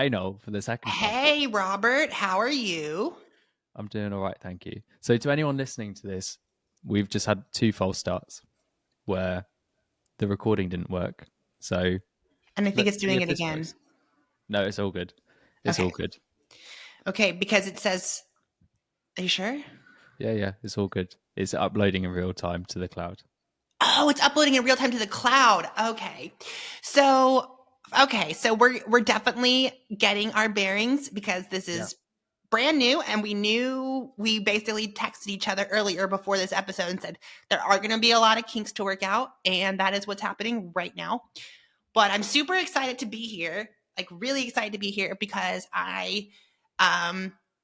Hey, Noel, for the second time. Hey, Robert, how are you? I'm doing all right, thank you. So, to anyone listening to this, we've just had 2 false starts where the recording didn't work. So, And I think let's it's see doing if it this again. works. No, it's all good. It's Okay. all good. Okay, because it says, are you sure? Yeah, it's all good. It's uploading in real time to the cloud. Oh, it's uploading in real time to the cloud. So, so we're definitely getting our bearings because this Yeah. is brand new and we basically texted each other earlier before this episode and said there are going to be a lot of kinks to work out, and that is what's happening right now. But I'm super excited to be here, like really excited to be here because I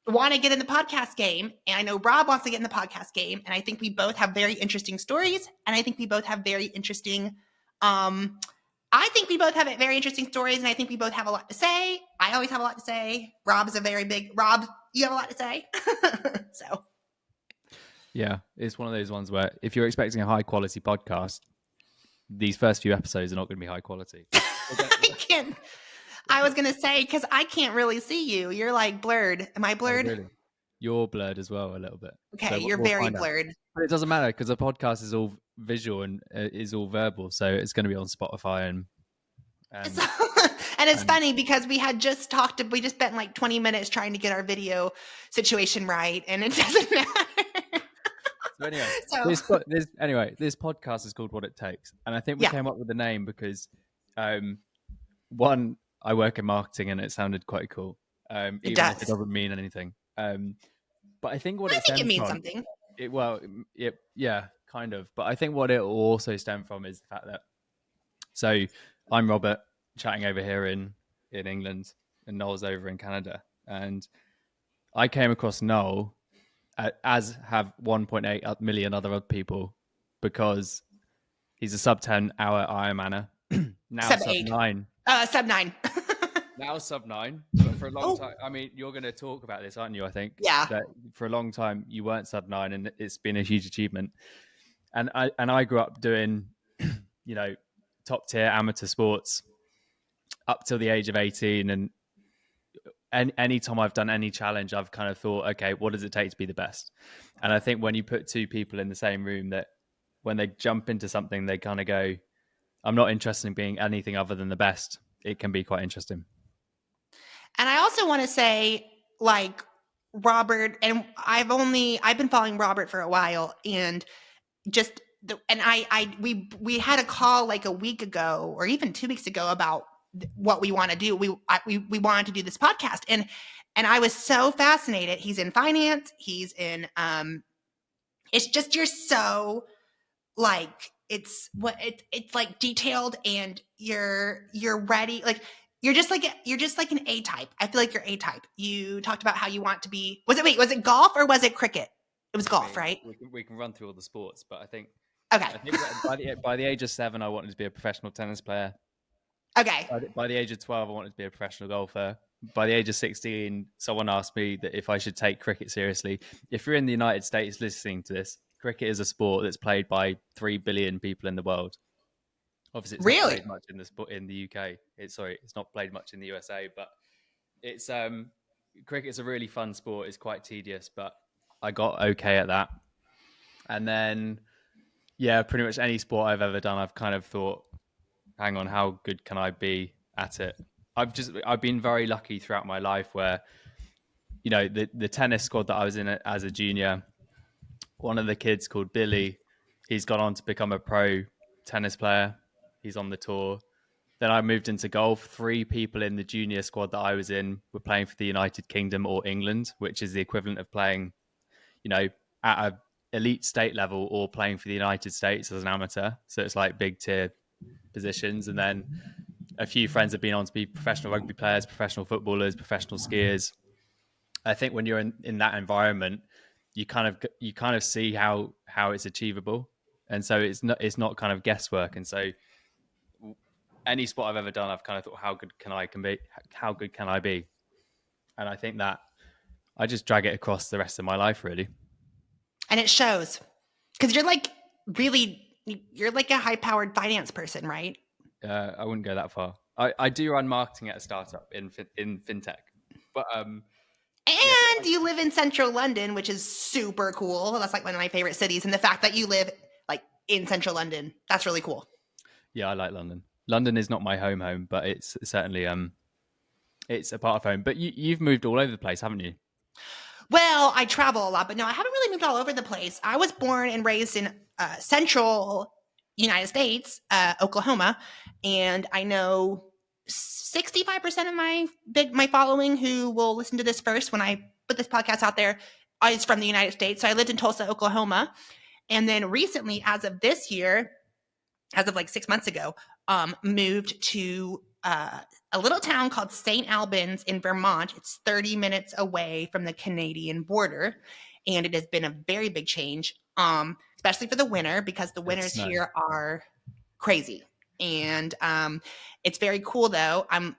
want to get in the podcast game. And I know Rob wants to get in the podcast game. And I think we both have very interesting stories. And I think we both have very interesting, I think we both have very interesting stories. And I think we both have a lot to say. I always have a lot to say. Rob, you have a lot to say. So. Yeah, it's one of those ones where if you're expecting a high quality podcast, these first few episodes are not going to be high quality. I was going to say, because I can't really see you. You're like blurred. Am I Oh, blurred? really? You're blurred as well a little bit. Okay, So you're we'll very find out. blurred. But it doesn't matter because the podcast is all visual and is all verbal. So it's going to be on Spotify and And it's and funny because we just spent like 20 minutes trying to get our video situation right, and it doesn't matter. so anyway, So, this podcast is called What It Takes, and I think we yeah, came up with the name because um, one, I work in marketing and it sounded quite cool, it even if it does. doesn't mean anything. But I think what I it think it stems means from, something. yeah, kind of. But I think what it will also stem from is the fact that so I'm Robert, chatting over here in England, and Noel's over in Canada, and I came across Noel as have 1.8 million other people because he's a sub 10 hour Ironmaner, now Sub sub 8. 9, Sub 9. now sub 9, but for a long Oh, time. I mean, you're going to talk about this, aren't you? I think yeah. that for a long time you weren't sub 9, and it's been a huge achievement. And I grew up doing, you know, top tier amateur sports up till the age of 18, and any time I've done any challenge, I've kind of thought, okay, what does it take to be the best? And I think when you put 2 people in the same room, that when they jump into something, they kind of go, I'm not interested in being anything other than the best. It can be quite interesting. And I also want to say, like, Robert, and I've been following Robert for a while, and just we had a call like a week ago or even 2 weeks ago about what we want to do. We wanted to do this podcast, and I was so fascinated. He's in finance. He's in it's just you're so like it's like detailed, and you're ready. Like you're just like an A type. I feel like you're A type. You talked about how you want to be. Was it golf or was it cricket? It was I golf, mean, right? we can run through all the sports, but Okay. I think by the age of 7, I wanted to be a professional tennis player. Okay. By the age of 12, I wanted to be a professional golfer. By the age of 16, someone asked me that if I should take cricket seriously. If you're in the United States listening to this, cricket is a sport that's played by 3 billion people in the world. Obviously, it's not Really? played much in the sport in the UK. It's not played much in the USA, but it's cricket's a really fun sport. It's quite tedious, but I got okay at that. And then, yeah, pretty much any sport I've ever done, I've kind of thought, hang on, how good can I be at it? I've been very lucky throughout my life where, the tennis squad that I was in as a junior, one of the kids called Billy, he's gone on to become a pro tennis player. He's on the tour. Then I moved into golf. 3 people in the junior squad that I was in were playing for the United Kingdom or England, which is the equivalent of playing, at a elite state level or playing for the United States as an amateur. So it's like big tier positions. And then a few friends have been on to be professional rugby players, professional footballers, professional skiers. I think when you're in that environment, you kind of see how it's achievable, and so it's not kind of guesswork. And so any sport I've ever done, I've kind of thought, how good can I be? How good can I be? And I think that I just drag it across the rest of my life, really. And it shows because you're like a high powered finance person, right? I wouldn't go that far. I do run marketing at a startup in fintech, but yeah, And you live in central London, which is super cool. That's like one of my favorite cities. And the fact that you live like in central London, that's really cool. yeah, I like London. London is not my home, but it's certainly it's a part of home. But you've moved all over the place, haven't you? Well, I travel a lot, but no, I haven't really moved all over the place. I was born and raised in central United States, Oklahoma, and I know 65% of my following who will listen to this first when I put this podcast out there is from the United States. So I lived in Tulsa, Oklahoma, and then recently, as of this year, as of like 6 months ago, moved to a little town called St. Albans in Vermont. It's 30 minutes away from the Canadian border. And it has been a very big change, especially for the winter, because the winters here are crazy. And it's very cool, though. I'm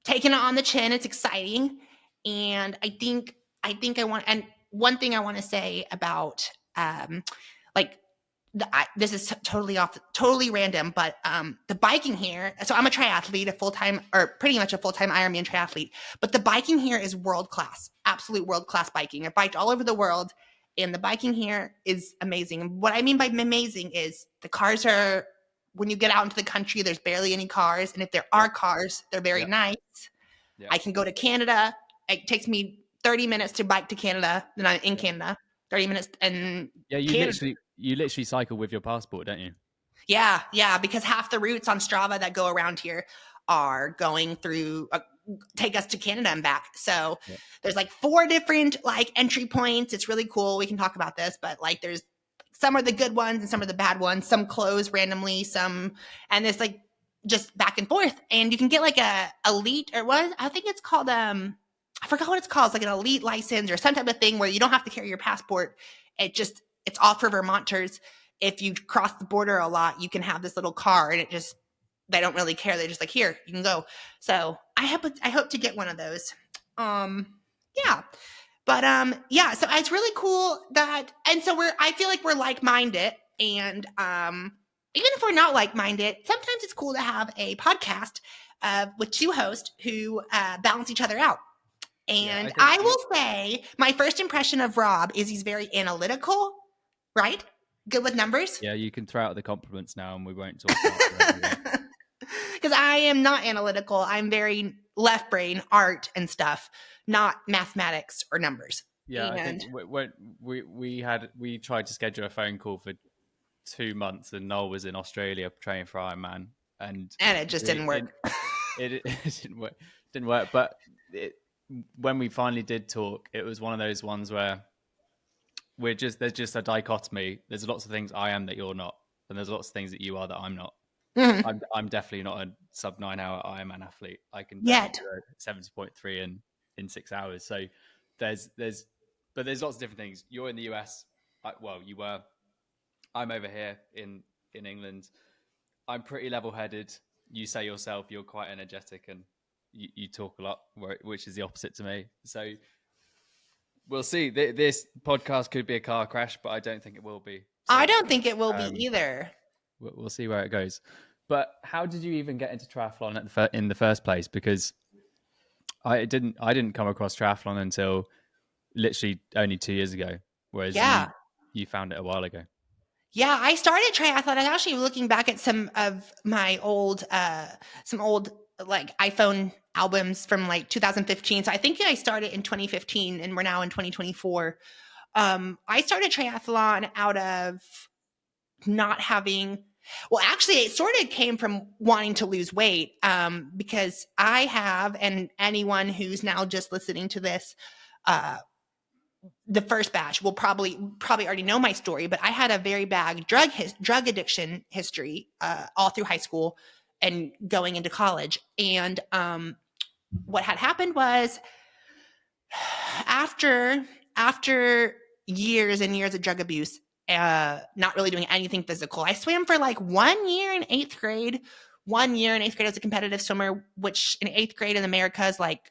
taking it on the chin. It's exciting. And I think I want, and one thing I want to say about like this is totally random, but the biking here. So I'm a triathlete, pretty much a full-time Ironman triathlete. But the biking here is world class, absolute world class biking. I've biked all over the world, and the biking here is amazing. And what I mean by amazing is the cars are. When you get out into the country, there's barely any cars, and if there are cars, they're very nice. Yeah. I can go to Canada. It takes me 30 minutes to bike to Canada. Then I'm in Canada. 30 minutes, and you literally cycle with your passport, don't you? Yeah, because half the routes on Strava that go around here are going through take us to Canada and back. So there's like 4 different like entry points. It's really cool. We can talk about this, but like there's some are the good ones and some are the bad ones. Some close randomly, and it's like just back and forth. And you can get like a elite or what I think it's called. I forgot what it's called. It's like an elite license or some type of thing where you don't have to carry your passport. It's all for Vermonters. If you cross the border a lot, you can have this little car, and they don't really care. They're just like, here, you can go. So I hope to get one of those. Yeah. But so it's really cool and so I feel like we're like-minded, and even if we're not like-minded, sometimes it's cool to have a podcast with 2 hosts who balance each other out. And I will say my first impression of Rob is he's very analytical, right? Good with numbers. Yeah, you can throw out the compliments now, and we won't talk about it. Because I am not analytical. I'm very left brain, art and stuff, not mathematics or numbers. Yeah, I think when we tried to schedule a phone call for 2 months, and Noel was in Australia training for Ironman, and it just didn't work. It didn't work. But when we finally did talk, it was one of those ones where there's just a dichotomy. There's lots of things I am that you're not, and there's lots of things that you are that I'm not. Mm-hmm. I'm definitely not a sub 9 hour Ironman athlete. I can do 70.3 in 6 hours. So there's lots of different things. You're in the US. You were. I'm over here in England. I'm pretty level-headed. You say yourself you're quite energetic, and you talk a lot, which is the opposite to me. So we'll see. This podcast could be a car crash, but I don't think it will be. So, I don't think it will be either. We'll see where it goes. But how did you even get into triathlon in the first place? Because I didn't come across triathlon until literally only 2 years ago, whereas you found it a while ago. Yeah, I started triathlon. I was actually looking back at some of my old like iPhone albums from like 2015. So I think I started in 2015, and we're now in 2024. I started triathlon out of not having. Well, actually, it sort of came from wanting to lose weight, because I have, and anyone who's now just listening to this, the first batch will probably already know my story, but I had a very bad drug addiction history all through high school and going into college. And what had happened was after years and years of drug abuse, not really doing anything physical, I swam for like 1 year in 8th grade. 1 year in 8th grade as a competitive swimmer, which in 8th grade in America is like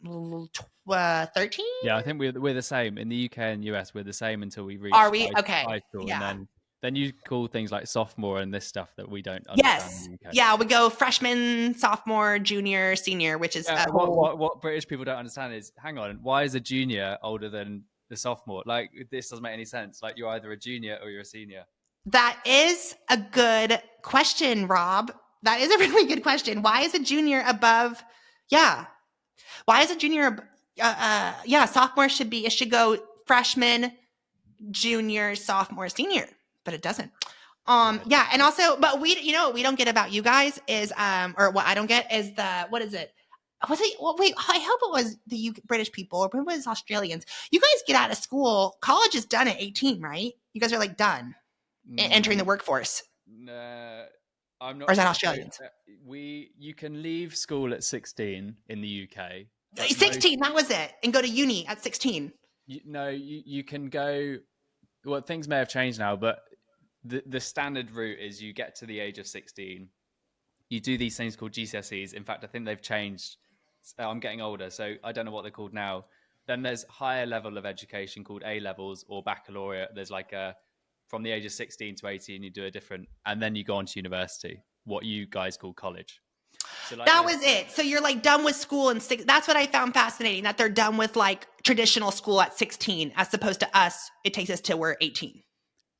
13. Yeah, I think we're the same in the UK and US. We're the same until we reach high school. Yeah. And then Then you call things like sophomore and this stuff that we don't understand in Yes. the UK. Yeah, we go freshman, sophomore, junior, senior, which is a whole. What British people don't understand is, hang on, why is a junior older than the sophomore? Like, this doesn't make any sense. Like, you're either a junior or you're a senior. That is a good question, Rob. That is a really good question. Why is a junior above? Yeah. Why is a junior? Yeah, sophomore should be. It should go freshman, junior, sophomore, senior, but it doesn't. Yeah, and also, but we, you know, what we don't get about you guys is, or what I don't get is what is it? Was it? Well, wait, I hope it was the British people, or maybe it was Australians. You guys get out of school. College is done at 18, right? You guys are like done entering the workforce. I'm not Or is that sure. Australians? You can leave school at 16 in the UK. 16, that was it. And go to uni at 16. You can go. Well, things may have changed now, but the standard route is you get to the age of 16. You do these things called GCSEs. In fact, I think they've changed. I'm getting older, so I don't know what they're called now. Then there's higher level of education called A levels or baccalaureate. There's like from the age of 16 to 18, you do a different, and then you go on to university, what you guys call college. So like that was it. So you're like done with school and that's what I found fascinating, that they're done with like traditional school at 16, as opposed to us, it takes us till we're 18.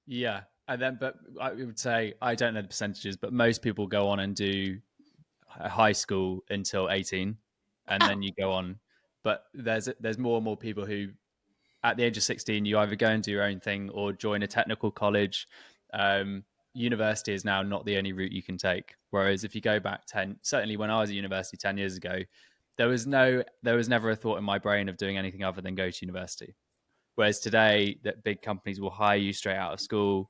Yeah. And then, but I would say, I don't know the percentages, but most people go on and do high school until 18, and then you go on. But there's more and more people who, at the age of 16, you either go and do your own thing or join a technical college. University is now not the only route you can take. Whereas if you go back 10, certainly when I was at university 10 years ago, there was never a thought in my brain of doing anything other than go to university. Whereas today, that big companies will hire you straight out of school,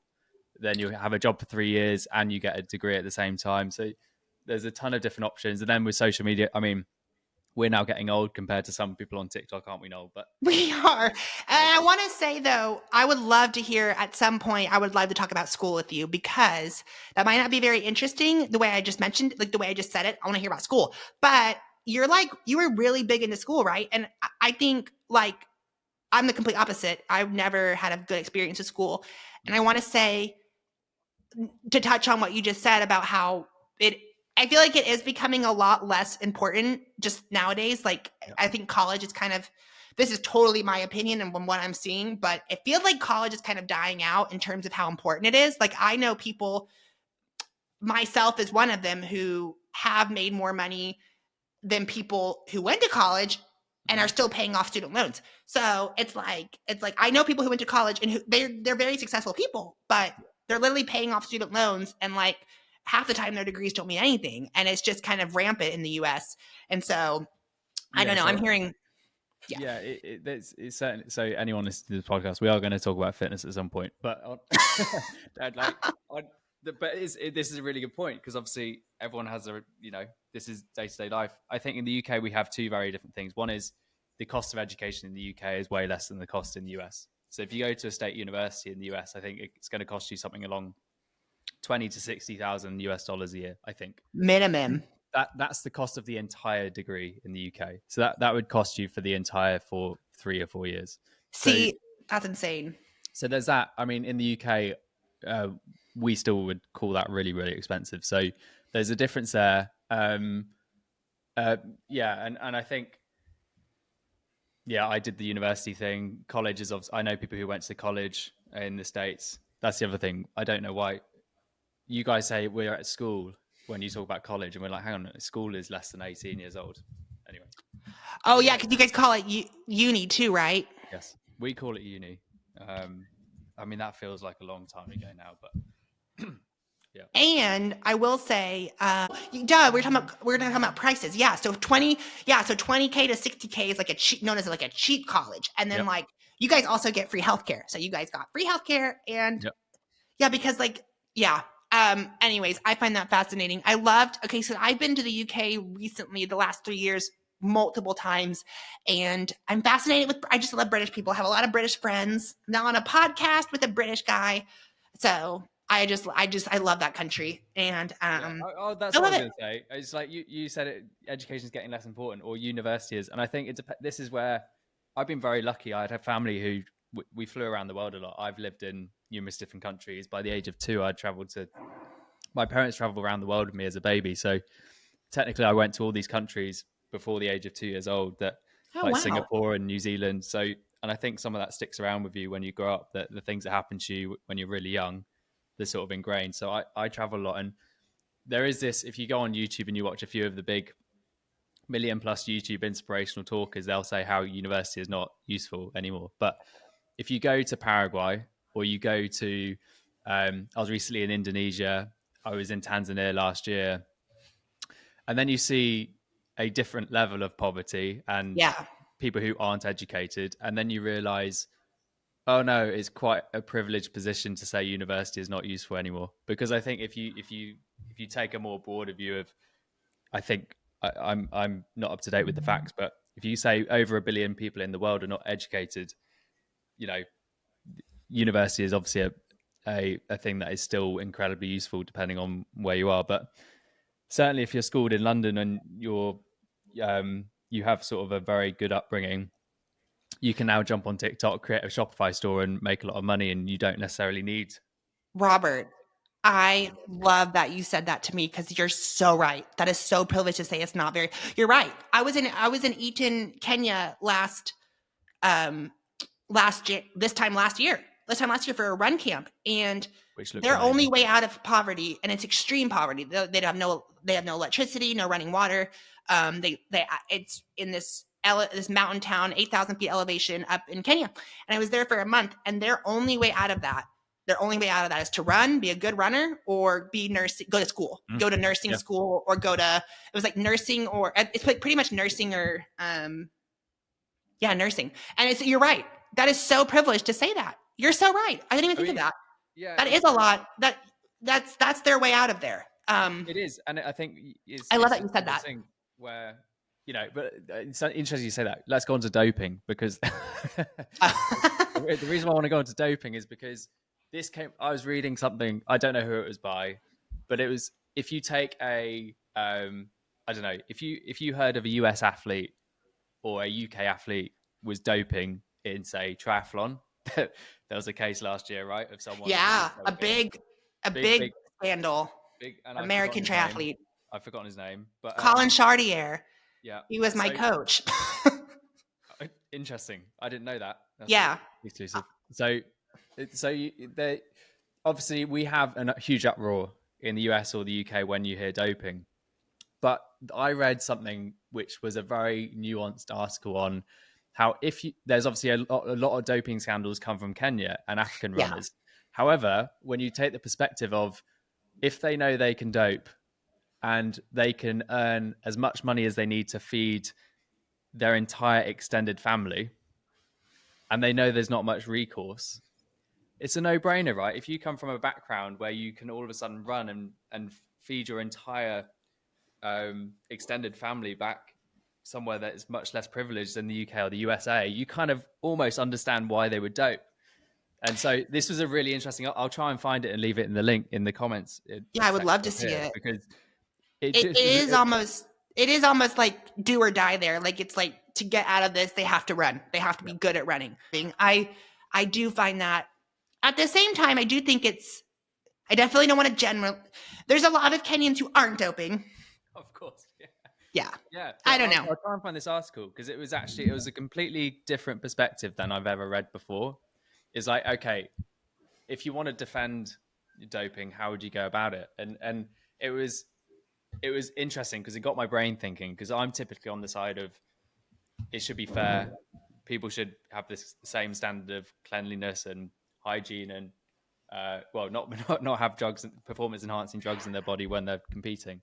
then you have a job for 3 years and you get a degree at the same time. So there's a ton of different options. And then with social media, I mean, we're now getting old compared to some people on TikTok, aren't we, Noel? But we are. And I want to say, though, I would love to hear at some point, I would love to talk about school with you, because that might not be very interesting the way I just mentioned, like the way I just said it. I want to hear about school. But you were really big into school, right? And I think like I'm the complete opposite. I've never had a good experience with school. And I want to say, to touch on what you just said about how I feel like it is becoming a lot less important just nowadays. Like, yeah. I think college is kind of, this is totally my opinion and what I'm seeing, but it feels like college is kind of dying out in terms of how important it is. Like, I know people, myself is one of them, who have made more money than people who went to college and are still paying off student loans. So it's like I know people who went to college and they're very successful people, but they're literally paying off student loans, and like half the time their degrees don't mean anything, and it's just kind of rampant in the US. And so I don't know. I'm hearing. Yeah, it's certainly. So anyone listening to the podcast, we are going to talk about fitness at some point, but this is a really good point, because obviously everyone has this is day-to-day life. I think in the UK we have two very different things. One is the cost of education in the UK is way less than the cost in the US. So if you go to a state university in the US, I think it's going to cost you something along $20,000 to $60,000 a year, I think. Minimum. That's the cost of the entire degree in the UK. So that would cost you for the entire for 3 or 4 years. See, that's insane. So there's that. I mean, in the UK, we still would call that really, really expensive. So there's a difference there. And I think, I did the university thing. College is obviously, I know people who went to college in the States. That's the other thing. I don't know why you guys say we're at school when you talk about college, and we're like, hang on, school is less than 18 years old. Anyway. Oh, yeah, because you guys call it uni too, right? Yes, we call it uni. I mean, that feels like a long time ago now, but yeah. And I will say, we're talking about prices. Yeah, so 20K to 60K is like known as like a cheap college, and then like you guys also get free healthcare. So you guys got free healthcare, and because like anyways, I find that fascinating. So I've been to the UK recently, the last 3 years, multiple times, and I'm fascinated I just love British people. I have a lot of British friends. I'm now on a podcast with a British guy. So I love that country. And that's what I was going to say. It's like you said, education is getting less important, or university is. And I think this is where I've been very lucky. I had a family who we flew around the world a lot. I've lived in numerous different countries. By the age of 2, my parents traveled around the world with me as a baby. So technically I went to all these countries before the age of 2 years old, that Oh, like wow. Singapore and New Zealand. So, and I think some of that sticks around with you when you grow up, that the things that happen to you when you're really young, they're sort of ingrained. So I travel a lot, and there is this, if you go on YouTube and you watch a few of the big million plus YouTube inspirational talkers, they'll say how university is not useful anymore. But if you go to Paraguay, or you go to, I was recently in Indonesia, I was in Tanzania last year, and then you see a different level of poverty and Yeah. people who aren't educated, and then you realize, oh no, it's quite a privileged position to say university is not useful anymore. Because I think if you take a more broader view of, I think I'm not up to date with the facts, but if you say over 1 billion people in the world are not educated, you know, university is obviously a thing that is still incredibly useful depending on where you are. But certainly if you're schooled in London and you have sort of a very good upbringing, you can now jump on TikTok, create a Shopify store, and make a lot of money, and you don't necessarily need. Robert, I love that you said that to me, because you're so right. That is so privileged to say it's not very. You're right. I was in Eton, Kenya um this time last year for a run camp, and Which looks their only amazing. way out of poverty, and it's extreme poverty. They have no electricity, no running water. It's in this mountain town, 8,000 feet elevation up in Kenya, and I was there for a month, and their only way out of that is to run, be a good runner, or be nursing, go to school, Mm. go to nursing Yeah. school, or go to, it was like nursing, or it's like pretty much nursing, or nursing. And you're right. That is so privileged to say that. You're so right. I didn't even I think of mean, that. yeah, That is a lot. That's their way out of there. it is, and I think it's I love it's that a you said similar that. thing where, but it's interesting you say that. Let's go on to doping, because the reason why I want to go into doping is because I was reading something, I don't know who it was by, but it was, if you take I don't know, if you heard of a US athlete or a UK athlete was doping in, say, triathlon. There was a case last year, right, of someone who was Yeah, a doping. big a Big, big big, scandal. big, and I've forgotten American his name. triathlete, But Colin Chartier. yeah. He was my So coach. interesting. I didn't know that. That's Yeah. exclusive. They obviously, we have a huge uproar in the US or the UK when you hear doping. But I read something which was a very nuanced article on how, there's obviously a lot of doping scandals come from Kenya and African Yeah. runners. However, when you take the perspective of, if they know they can dope and they can earn as much money as they need to feed their entire extended family, and they know there's not much recourse, it's a no-brainer, right? If you come from a background where you can all of a sudden run and feed your entire extended family back somewhere that is much less privileged than the UK or the USA, you kind of almost understand why they would dope. And so this was a really interesting. I'll try and find it and leave it in the link in the comments. Yeah, I would love to see it. Because it It just is almost like do or die there. Like, it's like, to get out of this, they have to run. They have to be good at running. I do find that. At the same time, I do think I definitely don't want to there's a lot of Kenyans who aren't doping. Of course. Yeah. I don't know. I'll try and find this article, because it was a completely different perspective than I've ever read before. It's like, okay, if you want to defend doping, how would you go about it? And it was interesting, because it got my brain thinking, because I'm typically on the side of, it should be fair. People should have this same standard of cleanliness and hygiene, and not have drugs, performance enhancing drugs in their body when they're competing.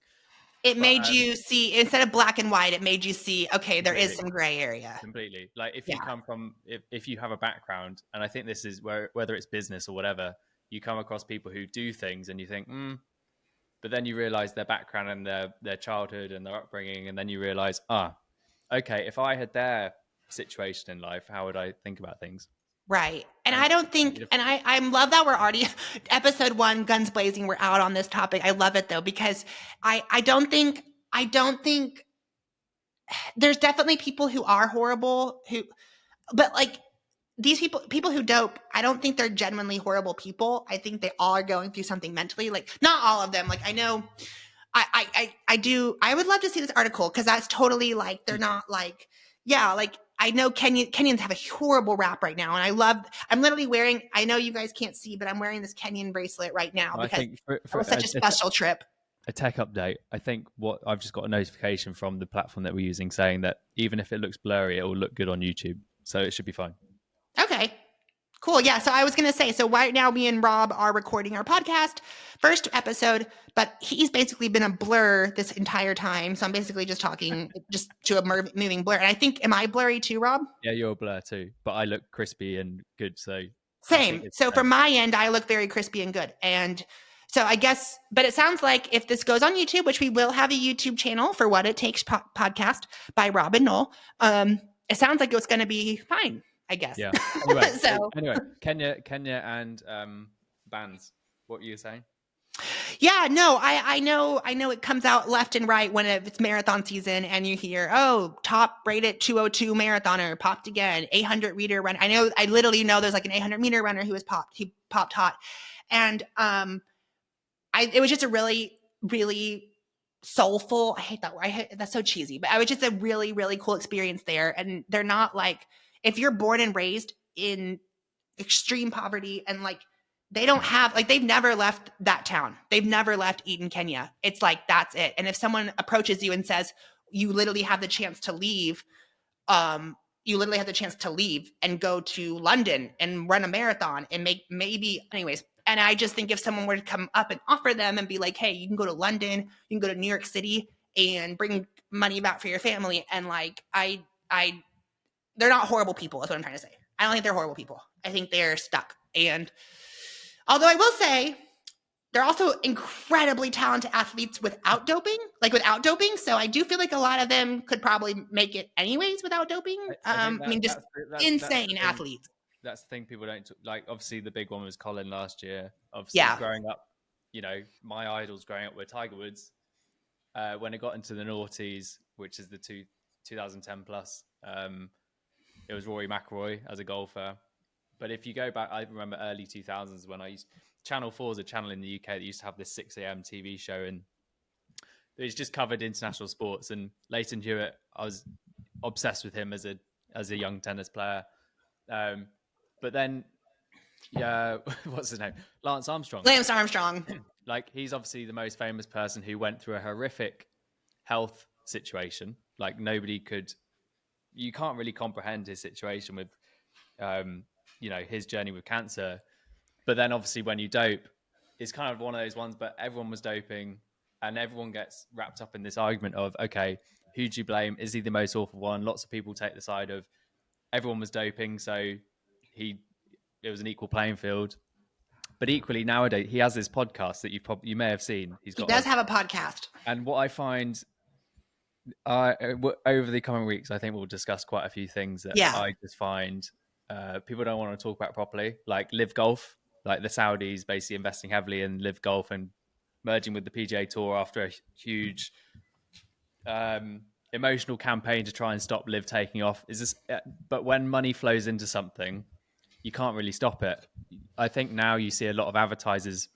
It made you see, instead of black and white, it made you see, okay, there is some gray area. Completely. Like, if you come from, if you have a background, and I think this is whether it's business or whatever, you come across people who do things and you think, but then you realize their background and their childhood and their upbringing, and then you realize, okay, if I had their situation in life, how would I think about things? Right. And I don't think, and I love that we're already, episode 1, guns blazing, we're out on this topic. I love it though, because I don't think there's definitely people who are horrible, but like, these people who dope, I don't think they're genuinely horrible people. I think they all are going through something mentally. Like, not all of them. Like, I know, I would love to see this article, because that's totally like, they're not like, yeah, like, I know Kenyans have a horrible rap right now, and I'm literally wearing, I know you guys can't see, but I'm wearing this Kenyan bracelet right now I because think it was such a special trip. A tech update. I think what I've just got a notification from the platform that we're using saying that even if it looks blurry, it will look good on YouTube, so it should be fine. Okay. Cool. Yeah. So I was going to say, so right now me and Rob are recording our podcast, first episode, but he's basically been a blur this entire time. So I'm basically just talking just to a moving blur. And I think, am I blurry too, Rob? Yeah, you're a blur too, but I look crispy and good. So same. So from my end, I look very crispy and good. And so I guess, but it sounds like if this goes on YouTube, which we will have a YouTube channel for What It Takes podcast by Rob and Noel, it sounds like it's going to be fine, I guess. Yeah. Anyway, anyway, Kenya and bands. What were you saying? Yeah, no, I know it comes out left and right when it's marathon season, and you hear, oh, top rated 202 marathoner popped again, 800 meter run. I literally know there's like an 800 meter runner who he popped hot, and it was just a really, really soulful. I hate that word. That's so cheesy, but it was just a really, really cool experience there. And they're not like, if you're born and raised in extreme poverty and like, they don't have, like, they've never left that town. They've never left Eden, Kenya. It's like, that's it. And if someone approaches you and says, you literally have the chance to leave, and go to London and run a marathon and make maybe, anyways. And I just think if someone were to come up and offer them and be like, hey, you can go to London, you can go to New York City and bring money back for your family. And like, they're not horrible people, is what I'm trying to say. I don't think they're horrible people. I think they're stuck. And although I will say, they're also incredibly talented athletes without doping. So I do feel like a lot of them could probably make it anyways without doping. Just insane athletes. That's the thing people don't like. Obviously, the big one was Colin last year. Obviously, growing up, my idols growing up were Tiger Woods. When it got into the noughties, which is the 2010 plus, it was Rory McIlroy as a golfer. But if you go back, I remember early 2000s when Channel 4 is a channel in the UK that used to have this 6 a.m. TV show, and it's just covered international sports. And Leighton Hewitt, I was obsessed with him as a young tennis player. But then, what's his name? Lance Armstrong. Like, he's obviously the most famous person who went through a horrific health situation. Like, you can't really comprehend his situation with, his journey with cancer. But then obviously when you dope, it's kind of one of those ones, but everyone was doping and everyone gets wrapped up in this argument of, okay, who do you blame? Is he the most awful one? Lots of people take the side of everyone was doping, so it was an equal playing field. But equally nowadays, he has this podcast that you may have seen. He does have a podcast. And what I find over the coming weeks, I think we'll discuss quite a few things that I just find people don't want to talk about properly, like Live Golf. Like the Saudis basically investing heavily in Live Golf and merging with the PGA Tour after a huge emotional campaign to try and stop Live taking off. But when money flows into something, you can't really stop it. I think now you see a lot of advertisers.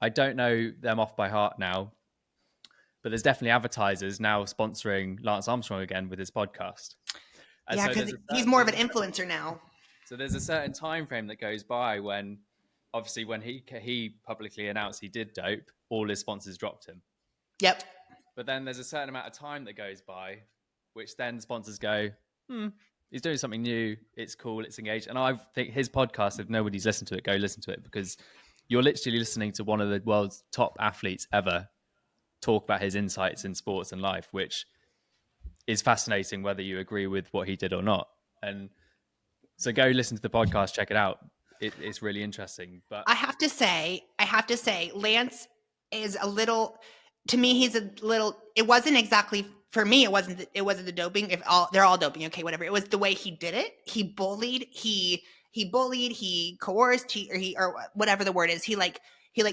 I don't know them off by heart now, but there's definitely advertisers now sponsoring Lance Armstrong again with his podcast. And because he's more of an influencer now. So there's a certain time frame that goes by when, obviously, when he publicly announced he did dope, all his sponsors dropped him. Yep. But then there's a certain amount of time that goes by, which then sponsors go, he's doing something new. It's cool. It's engaged. And I think his podcast, if nobody's listened to it, go listen to it, because you're literally listening to one of the world's top athletes ever talk about his insights in sports and life, which is fascinating whether you agree with what he did or not. And so go listen to the podcast, check it out. It's really interesting. But I have to say, Lance is a little, to me, he's a little, it wasn't exactly, for me, it wasn't the doping. They're all doping, okay, whatever. It was the way he did it. He bullied, he coerced, or whatever the word is. He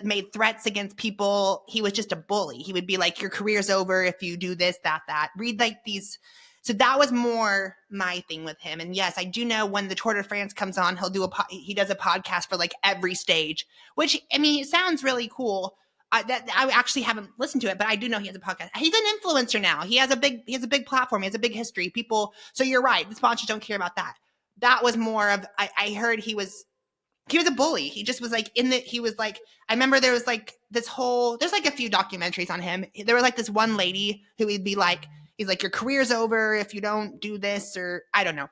made threats against people. He was just a bully. He would be like, your career's over if you do this, that. Read like these So that was more my thing with him. And yes, I do know when the Tour de France comes on, he does a podcast for like every stage, which I mean, it sounds really cool. I actually haven't listened to it, but I do know he has a podcast. He's an influencer now. He has a big platform. He has a big history. People. So you're right. The sponsors don't care about that. That was more of, I heard he was a bully. He just was like he was like, I remember there was like there's like a few documentaries on him. There was like this one lady who would be like, he's like, your career's over if you don't do this, or I don't know.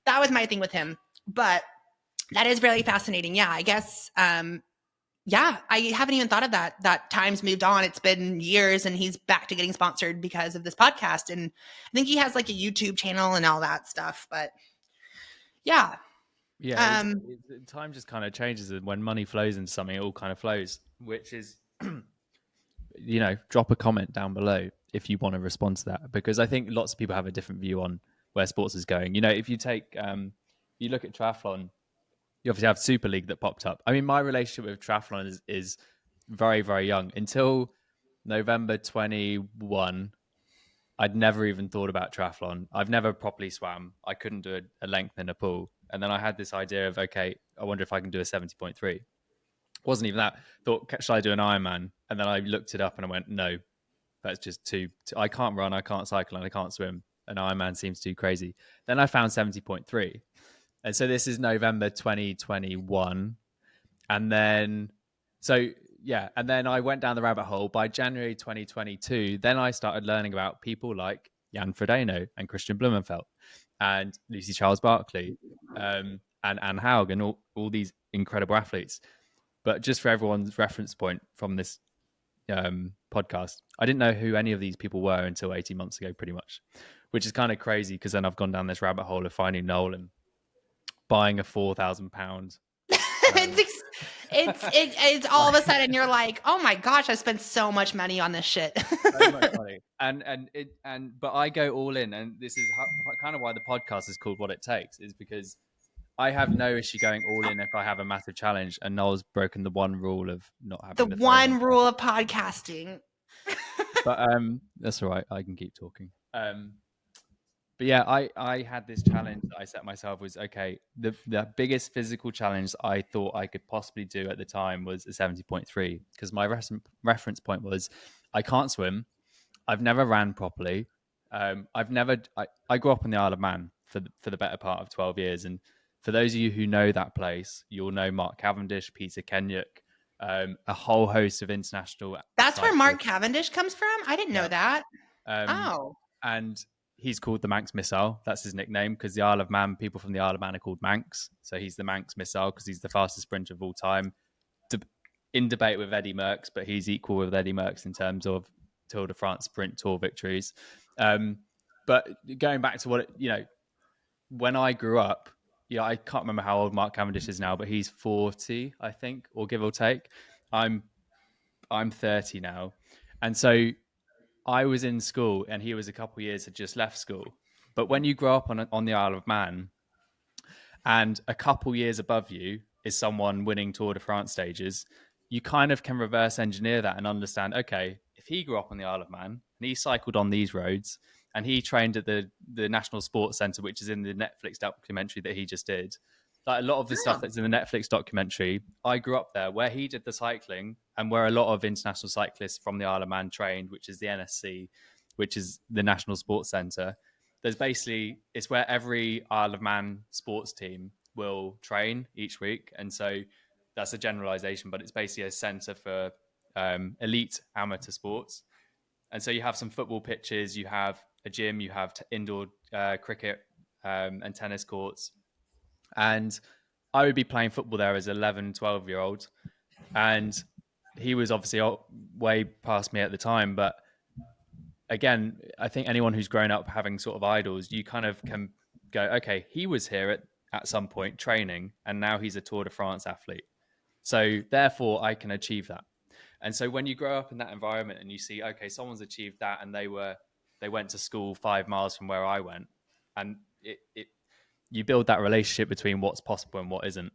That was my thing with him. But that is really fascinating. Yeah, I guess, yeah, I haven't even thought of that time's moved on. It's been years and he's back to getting sponsored because of this podcast. And I think he has like a YouTube channel and all that stuff. But yeah. Yeah, time just kind of changes, and when money flows into something, it all kind of flows. Which is, drop a comment down below if you want to respond to that, because I think lots of people have a different view on where sports is going. If you take, you look at triathlon, you obviously have Super League that popped up. I mean, my relationship with triathlon is very, very young. Until November 21, I'd never even thought about triathlon. I've never properly swam. I couldn't do a length in a pool. And then I had this idea of, okay, I wonder if I can do a 70.3. Wasn't even that. Thought, should I do an Ironman? And then I looked it up and I went, no, that's just too I can't run, I can't cycle, and I can't swim. An Ironman seems too crazy. Then I found 70.3. And so this is November 2021. And then, and then I went down the rabbit hole. By January 2022, then I started learning about people like Jan Frodeno and Christian Blumenfeld and Lucy Charles Barkley, and Anne Haug, and all these incredible athletes. But just for everyone's reference point from this podcast, I didn't know who any of these people were until 18 months ago, pretty much, which is kind of crazy, because then I've gone down this rabbit hole of finding Nolan buying a £4,000. It's all of a sudden you're like, oh my gosh, I spent so much money on this shit. So much money. But I go all in, and this is kind of why the podcast is called What It Takes, is because I have no issue going all in if I have a massive challenge, and Noel's broken the one rule of not having the one rule of podcasting. But that's all right. I can keep talking. But yeah, I had this challenge that I set myself was, okay, the biggest physical challenge I thought I could possibly do at the time was a 70.3, because my reference point was, I can't swim. I've never ran properly. I grew up in the Isle of Man for the better part of 12 years. And for those of you who know that place, you'll know Mark Cavendish, Peter Kenyuk, a whole host of international. That's where Mark Cavendish comes from? I didn't know that. And he's called the Manx Missile. That's his nickname, because the Isle of Man, people from the Isle of Man are called Manx. So he's the Manx Missile because he's the fastest sprinter of all time. In debate with Eddie Merckx, but he's equal with Eddie Merckx in terms of Tour de France sprint tour victories. But going back to when I grew up, I can't remember how old Mark Cavendish is now, but he's 40, I think, or give or take. I'm 30 now. And so I was in school, and he was a couple of years, had just left school. But when you grow up on the Isle of Man, and a couple years above you is someone winning Tour de France stages, you kind of can reverse engineer that and understand, okay, if he grew up on the Isle of Man and he cycled on these roads and he trained at the National Sports Centre, which is in the Netflix documentary that he just did, like a lot of the stuff that's in the Netflix documentary, I grew up there where he did the cycling and where a lot of international cyclists from the Isle of Man trained, which is the NSC, which is the National Sports Centre. It's where every Isle of Man sports team will train each week. And so that's a generalization, but it's basically a centre for elite amateur sports. And so you have some football pitches, you have a gym, you have indoor cricket and tennis courts. And I would be playing football there as 11, 12-year-old. And he was obviously way past me at the time. But again, I think anyone who's grown up having sort of idols, you kind of can go, okay, he was here at some point training, and now he's a Tour de France athlete. So therefore, I can achieve that. And so when you grow up in that environment and you see, okay, someone's achieved that, and they went to school 5 miles from where I went, and you build that relationship between what's possible and what isn't.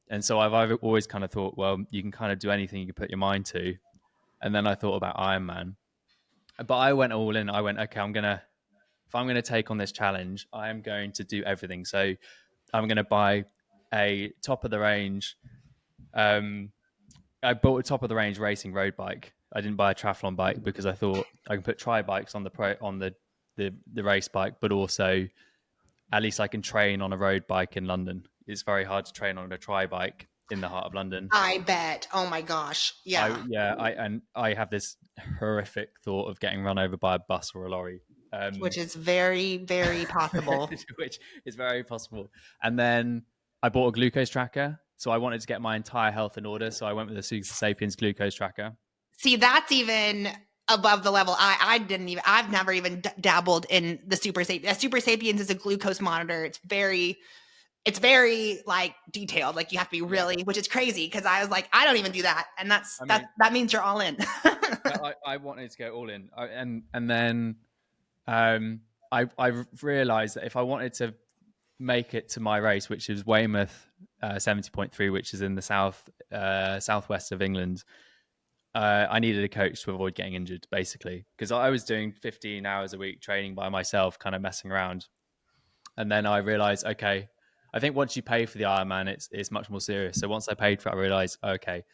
And so I've always kind of thought, well, you can kind of do anything you can put your mind to. And then I thought about Ironman, but I went all in. I went, okay, I'm gonna if I'm going to take on this challenge, I am going to do everything. So I'm going to buy a top of the range. I bought a top of the range racing road bike. I didn't buy a triathlon bike because I thought I can put tri bikes on the race bike, but also at least I can train on a road bike in London. It's very hard to train on a tri bike in the heart of London. I bet. Oh my gosh. Yeah. I have this horrific thought of getting run over by a bus or a lorry, Which is very, very possible. which is very possible. And then I bought a glucose tracker, so I wanted to get my entire health in order. So I went with a Super Sapiens glucose tracker. See, that's even above the level. I've never even dabbled in the Super Sapiens. Super Sapiens is a glucose monitor. It's very like detailed. Like you have to be really, which is crazy because I was like, I don't even do that, and that means you're all in. I wanted to go all in, and then I realized that if I wanted to make it to my race, which is Weymouth 70.3, which is in the southwest of England, I needed a coach to avoid getting injured, basically, because I was doing 15 hours a week training by myself, kind of messing around. And then I realized, okay, I think once you pay for the Ironman, it's much more serious. So once I paid for it, I realized, okay,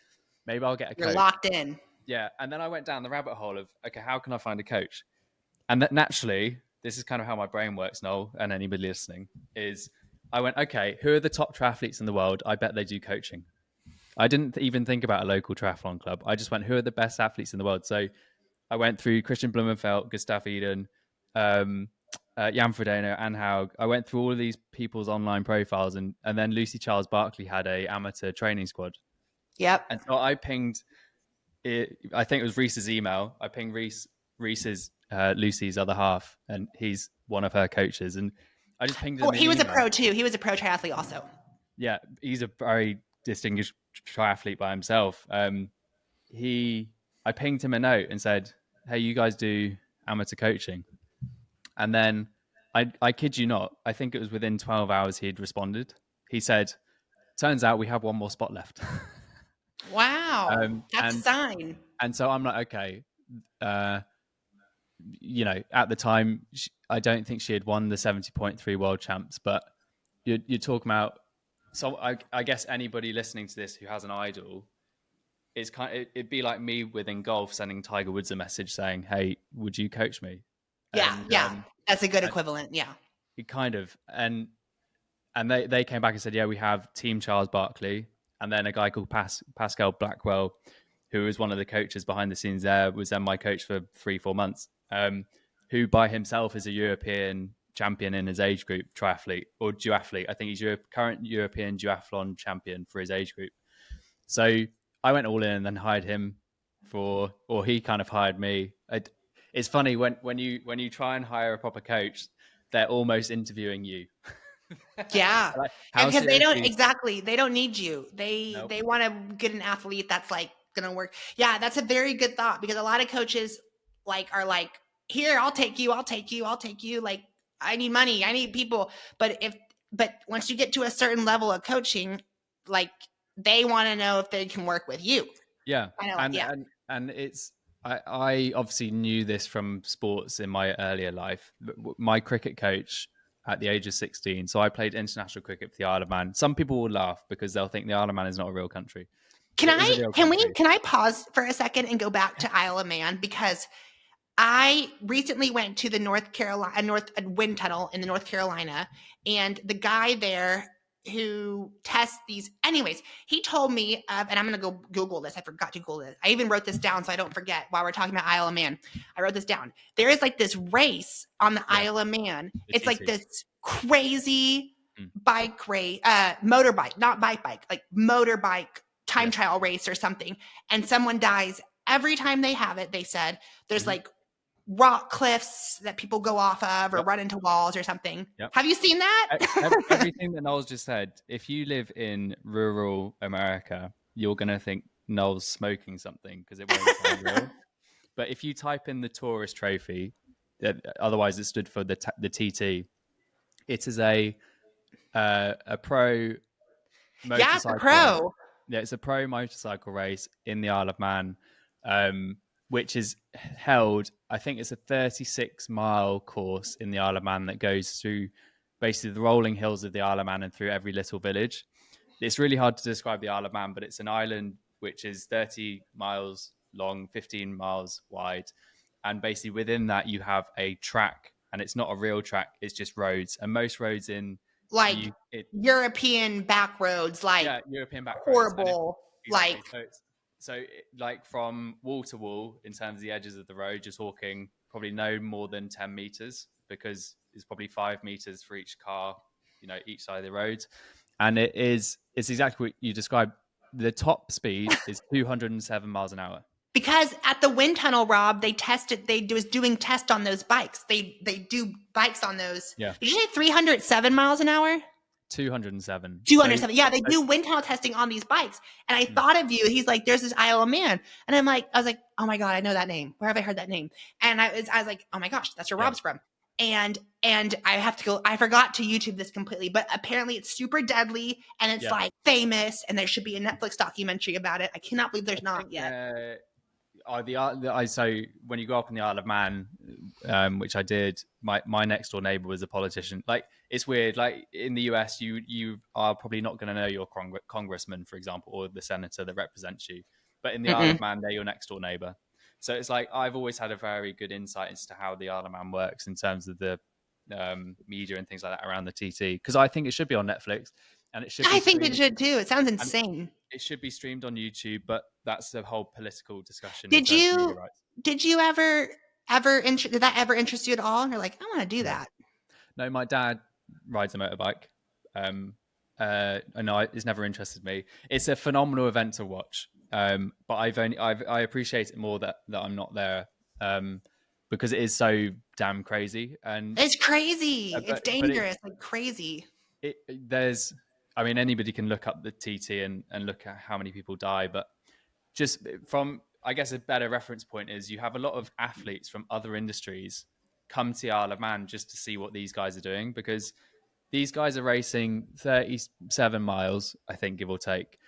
maybe I'll get a coach. You're locked in. Yeah. And then I went down the rabbit hole of, okay, how can I find a coach? And that naturally, this is kind of how my brain works, Noel, and anybody listening, is I went, okay, who are the top triathletes in the world? I bet they do coaching. I didn't even think about a local triathlon club. I just went, who are the best athletes in the world? So I went through Christian Blumenfeld, Gustav Eden, Jan Frodeno, Anne Haug. I went through all of these people's online profiles, and then Lucy Charles Barkley had a amateur training squad. Yep. And so I pinged it, I think it was Reese's email. I pinged Reese's Lucy's other half, and he's one of her coaches. And I just pinged him. He was a pro too. He was a pro triathlete also. Yeah, he's a very distinguished triathlete by himself. I pinged him a note and said, "Hey, you guys do amateur coaching?" And then I kid you not, I think it was within 12 hours he'd responded. He said, "Turns out we have one more spot left." Wow, that's a sign. And so I'm like, okay, you know, at the time, I don't think she had won the 70.3 world champs, but you're talking about. So I guess anybody listening to this who has an idol, it'd be like me within golf sending Tiger Woods a message saying, "Hey, would you coach me?" Yeah, that's a good equivalent. Yeah, it kind of and they came back and said, "Yeah, we have Team Charles Barkley," and then a guy called Pascal Blackwell, who was one of the coaches behind the scenes there, was then my coach for 3-4 months, who by himself is a European champion in his age group, triathlete or duathlete. I think he's your current European duathlon champion for his age group. So I went all in and then hired him or he kind of hired me. It's funny when you try and hire a proper coach, they're almost interviewing you. Yeah, because they don't need you. They want to get an athlete that's like gonna work. Yeah, that's a very good thought, because a lot of coaches are like, here, I'll take you. Like, I need money, I need people. But once you get to a certain level of coaching, like, they want to know if they can work with you. Yeah. And it's, I obviously knew this from sports in my earlier life. My cricket coach at the age of 16, so I played international cricket for the Isle of Man. Some people will laugh because they'll think the Isle of Man is not a real country. Can I pause for a second and go back to Isle of Man? Because I recently went to the North wind tunnel in the North Carolina, and the guy there who tests these, anyways, he told me and I'm going to go Google this. I forgot to Google this. I even wrote this down so I don't forget while we're talking about Isle of Man. I wrote this down. There is like this race on the Isle of Man. It's like this crazy bike race, motorbike, not bike, like motorbike time trial race or something. And someone dies every time they have it. They said there's like rock cliffs that people go off of or run into walls or something. Have you seen that? Everything that Noel's just said. If you live in rural America, you're going to think Noel's smoking something because it won't sound real. But if you type in the tourist trophy, otherwise it stood for the TT, it is a pro motorcycle. Yeah, it's a pro. Yeah, it's a pro motorcycle race in the Isle of Man, which is held, I think it's a 36-mile course in the Isle of Man that goes through basically the rolling hills of the Isle of Man and through every little village. It's really hard to describe the Isle of Man, but it's an island which is 30 miles long, 15 miles wide. And basically within that, you have a track, and it's not a real track, it's just roads. And most roads in Like European back roads, like European back roads. horrible, Exactly. like Like from wall to wall, in terms of the edges of the road, you're talking probably no more than 10 meters, because it's probably 5 meters for each car, each side of the road. And it's exactly what you described. The top speed is 207 miles an hour. Because at the wind tunnel, Rob, they was doing tests on those bikes. They do bikes on those. Yeah. Did you say 307 miles an hour? 207. 207. Yeah, they do wind tunnel testing on these bikes. And I thought of you. He's like, there's this Isle of Man. And I was like, oh my God, I know that name. Where have I heard that name? And I was like, oh my gosh, that's where Rob's from. And I have to go, I forgot to YouTube this completely, but apparently it's super deadly and it's like famous, and there should be a Netflix documentary about it. I cannot believe there's not yet. So when you go up in the Isle of Man, which I did, my next door neighbor was a politician. Like, it's weird. Like in the US, you are probably not going to know your congressman, for example, or the senator that represents you. But in the Isle of Man, they're your next door neighbor. So it's like, I've always had a very good insight as to how the Isle of Man works in terms of the media and things like that around the TT, because I think it should be on Netflix, and it should. I think it should too. It sounds insane. It should be streamed on YouTube, but that's the whole political discussion. Did you ever did that ever interest you at all? You're like, I want to do that. No, my dad rides a motorbike. No, it's never interested me. It's a phenomenal event to watch. But I appreciate it more that I'm not there, because it is so damn crazy. And it's crazy. It's dangerous, like crazy. Anybody can look up the TT and look at how many people die, but just from, I guess, a better reference point is you have a lot of athletes from other industries come to the Isle of Man just to see what these guys are doing, because these guys are racing 37 miles, I think, give or take.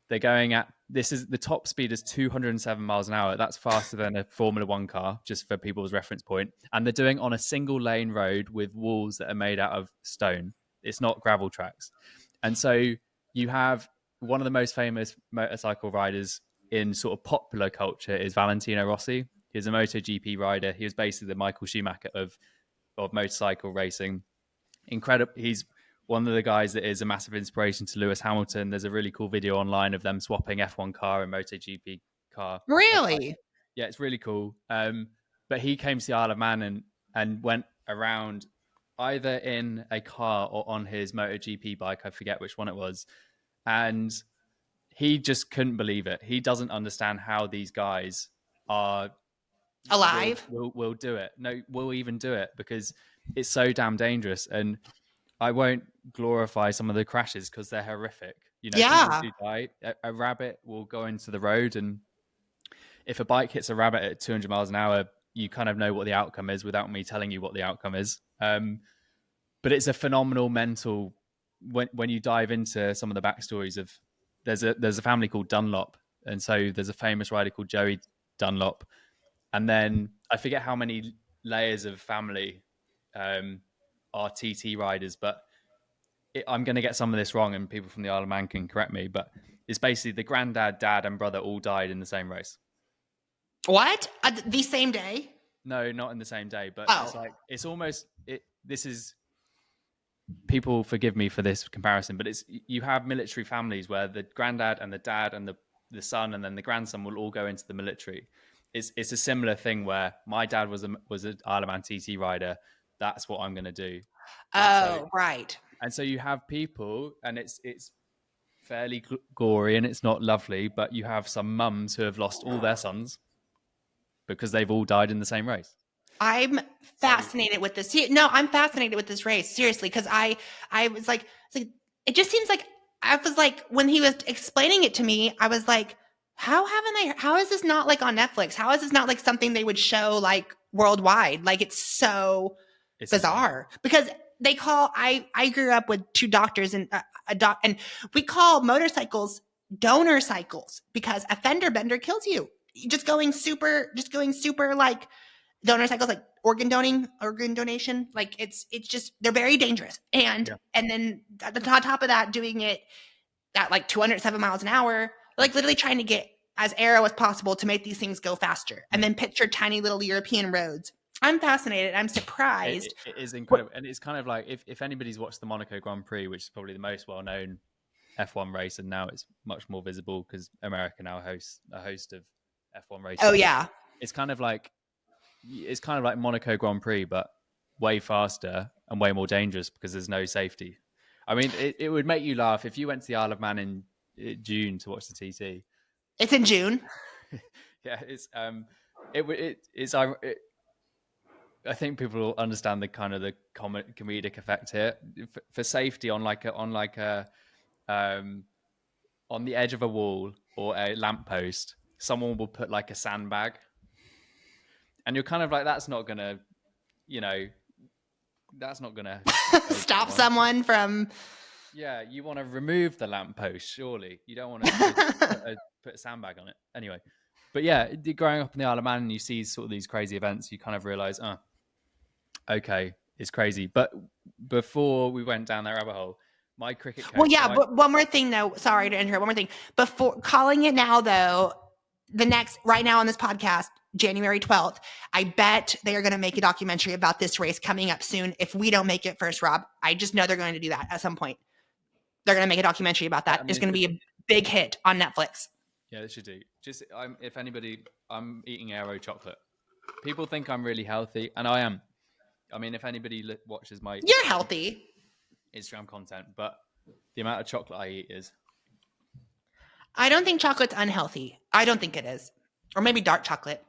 They're going at, the top speed is 207 miles an hour. That's faster than a Formula One car, just for people's reference point. And they're doing on a single lane road with walls that are made out of stone. It's not gravel tracks. And so you have one of the most famous motorcycle riders in sort of popular culture is Valentino Rossi. He's a MotoGP rider. He was basically the Michael Schumacher of motorcycle racing. Incredible. He's one of the guys that is a massive inspiration to Lewis Hamilton. There's a really cool video online of them swapping F1 car and MotoGP car. Really? Yeah, it's really cool. But he came to the Isle of Man and went around either in a car or on his MotoGP bike. I forget which one it was. And he just couldn't believe it. He doesn't understand how these guys are alive. Will do it. No, will even do it, because it's so damn dangerous. And I won't glorify some of the crashes because they're horrific. People do die. A rabbit will go into the road, and if a bike hits a rabbit at 200 miles an hour, you kind of know what the outcome is without me telling you what the outcome is. But it's a phenomenal mental, when you dive into some of the backstories of, there's a family called Dunlop, and so there's a famous rider called Joey Dunlop, and then I forget how many layers of family are TT riders, but I'm going to get some of this wrong, and people from the Isle of Man can correct me, but it's basically the granddad, dad, and brother all died in the same race. What? The same day? No, not in the same day, but it's like, it's almost, this is, people forgive me for this comparison, but you have military families where the granddad and the dad and the son and then the grandson will all go into the military. It's a similar thing where my dad was an Isle of Man TT rider. That's what I'm going to do. Right. And so you have people, and it's fairly gory and it's not lovely, but you have some mums who have lost all their sons because they've all died in the same race. I'm fascinated with this. No, I'm fascinated with this race, seriously, because I was like, it just seems like, I was like, when he was explaining it to me, I was like, how is this not like on Netflix? How is this not like something they would show like worldwide? Like, it's so bizarre because I grew up with two doctors and and we call motorcycles donor cycles because a fender bender kills you. just going super like donor cycles, like organ donation. Like it's just, they're very dangerous. And then on top of that, doing it at like 207 miles an hour, like literally trying to get as aero as possible to make these things go faster. And then picture tiny little European roads. I'm fascinated. I'm surprised. It is incredible. And it's kind of like, if anybody's watched the Monaco Grand Prix, which is probably the most well-known F1 race, and now it's much more visible because America now hosts a host of F1 races. Oh yeah. It's kind of like Monaco Grand Prix, but way faster and way more dangerous because there's no safety. I mean, it would make you laugh if you went to the Isle of Man in June to watch the TT. It's in June. Yeah, I think people will understand the kind of the comedic effect here for safety on on the edge of a wall or a lamppost. Someone will put like a sandbag, and you're kind of like, that's not gonna stop someone from. Yeah, you want to remove the lamppost, surely. You don't want to put a sandbag on it. Anyway, but yeah, growing up in the Isle of Man and you see sort of these crazy events, you kind of realize, okay, it's crazy. But before we went down that rabbit hole, my cricket coach... Well, yeah, but one more thing, though. Sorry to interrupt. One more thing. Before calling it now, though, right now on this podcast, January 12th, I bet they are going to make a documentary about this race coming up soon. If we don't make it first, Rob, I just know they're going to do that at some point. They're going to make a documentary about that. It's going to be a big hit on Netflix. Yeah, they should do. If anybody, I'm eating Aero chocolate. People think I'm really healthy, and I am. I mean, if anybody watches my... You're healthy. Instagram content, but the amount of chocolate I eat is... I don't think chocolate's unhealthy. I don't think it is. Or maybe dark chocolate.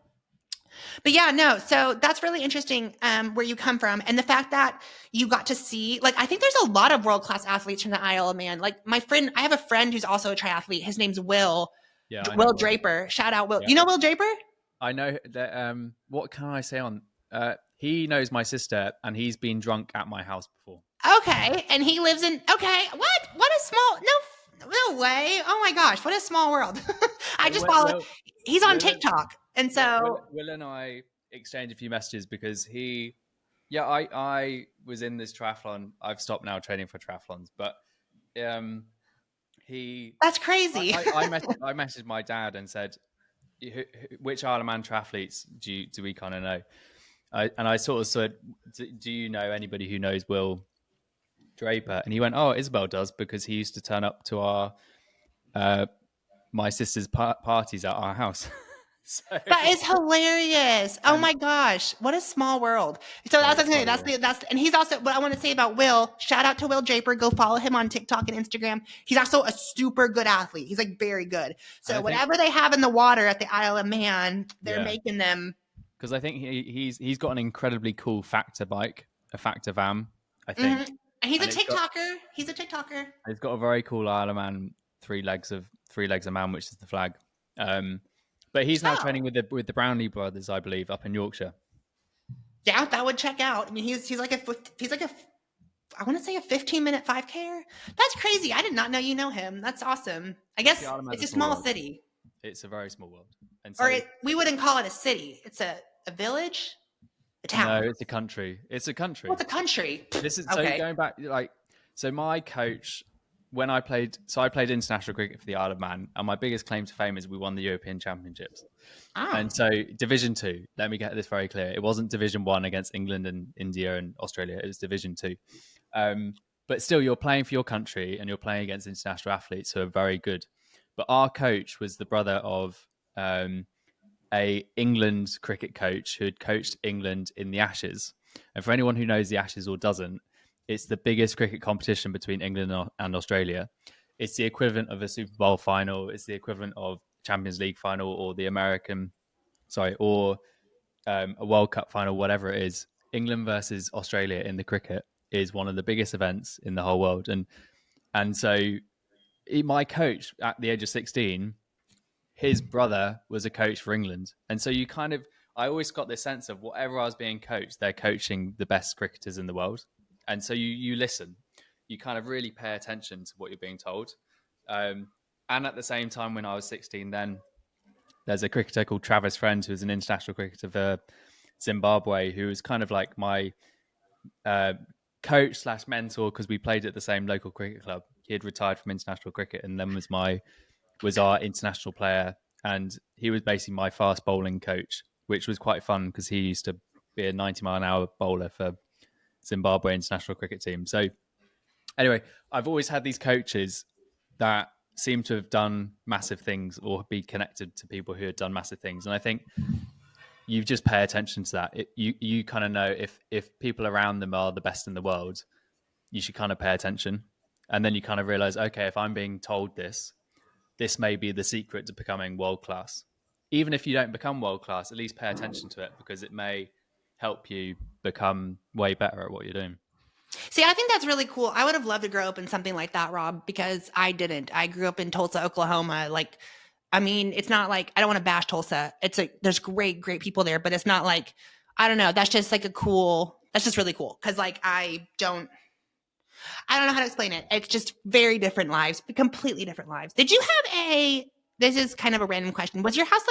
But yeah, no. So that's really interesting where you come from. And the fact that you got to see, like, I think there's a lot of world-class athletes from the Isle of Man. Like I have a friend who's also a triathlete. His name's Will. Yeah, Will Draper. Shout out, Will. Yeah. You know Will Draper? I know that. What can I say on... he knows my sister, and he's been drunk at my house before. Okay. And he lives in... Okay. What a small... No way. Oh my gosh. What a small world. I just follow... He's on TikTok. And so... Will and I exchanged a few messages because I was in this triathlon. I've stopped now training for triathlons, but That's crazy. I messaged my dad and said, which Isle of Man triathletes do we kind of know? I sort of said, do you know anybody who knows Will Draper? And he went, oh, Isabel does, because he used to turn up to our my sister's parties at our house. So, that is hilarious. Oh my gosh, what a small world. So that's and he's also, what I want to say about Will, shout out to Will Draper, go follow him on TikTok and Instagram. He's also a super good athlete. He's like very good. So whatever they have in the water at the Isle of Man, they're making them. Because I think he's got an incredibly cool Factor bike, a Factor van, I think. Mm-hmm. And he's a TikToker. He's a TikToker. He's got a very cool Isle of Man three legs of man, which is the flag. But he's now training with the Brownlee brothers, I believe, up in Yorkshire. Yeah, that would check out. I mean, he's like a I want to say a 15-minute 5K. That's crazy. I did not know you know him. That's awesome. I guess it's a small city. It's a very small world. And so, we wouldn't call it a city. It's a village, a town. No, it's a country. It's a country. What's a country? This is okay. So going back, so my coach. When I played international cricket for the Isle of Man, and my biggest claim to fame is we won the European Championships. Oh. And so Division 2, let me get this very clear. It wasn't Division 1 against England and India and Australia. It was Division 2. But still, you're playing for your country and you're playing against international athletes who are very good. But our coach was the brother of a England cricket coach who had coached England in the Ashes. And for anyone who knows the Ashes or doesn't, it's the biggest cricket competition between England and Australia. It's the equivalent of a Super Bowl final. It's the equivalent of Champions League final or a World Cup final, whatever it is. England versus Australia in the cricket is one of the biggest events in the whole world. And so my coach at the age of 16, his brother was a coach for England. And so I always got this sense of whatever I was being coached, they're coaching the best cricketers in the world. And so you listen, you kind of really pay attention to what you're being told. And at the same time, when I was 16, then there's a cricketer called Travis Friend, who's an international cricketer for Zimbabwe, who was kind of like my coach / mentor, because we played at the same local cricket club. He had retired from international cricket and then was our international player, and he was basically my fast bowling coach, which was quite fun because he used to be a 90-mile-an-hour bowler for Zimbabwe international cricket team. So anyway, I've always had these coaches that seem to have done massive things or be connected to people who had done massive things, and I think you just pay attention to that. You kind of know if people around them are the best in the world, you should kind of pay attention, and then you kind of realize, okay, if I'm being told this may be the secret to becoming world class. Even if you don't become world class, at least pay attention to it, because it may help you become way better at what you're doing. See, I think that's really cool. I would have loved to grow up in something like that, Rob, because I didn't. I grew up in Tulsa, Oklahoma. Like, I mean, it's not like, I don't want to bash Tulsa. It's like, there's great people there, but it's not like, I don't know. That's just like that's just really cool. Cause like, I don't know how to explain it. It's just very different lives, completely different lives. Did you have this is kind of a random question. Was your house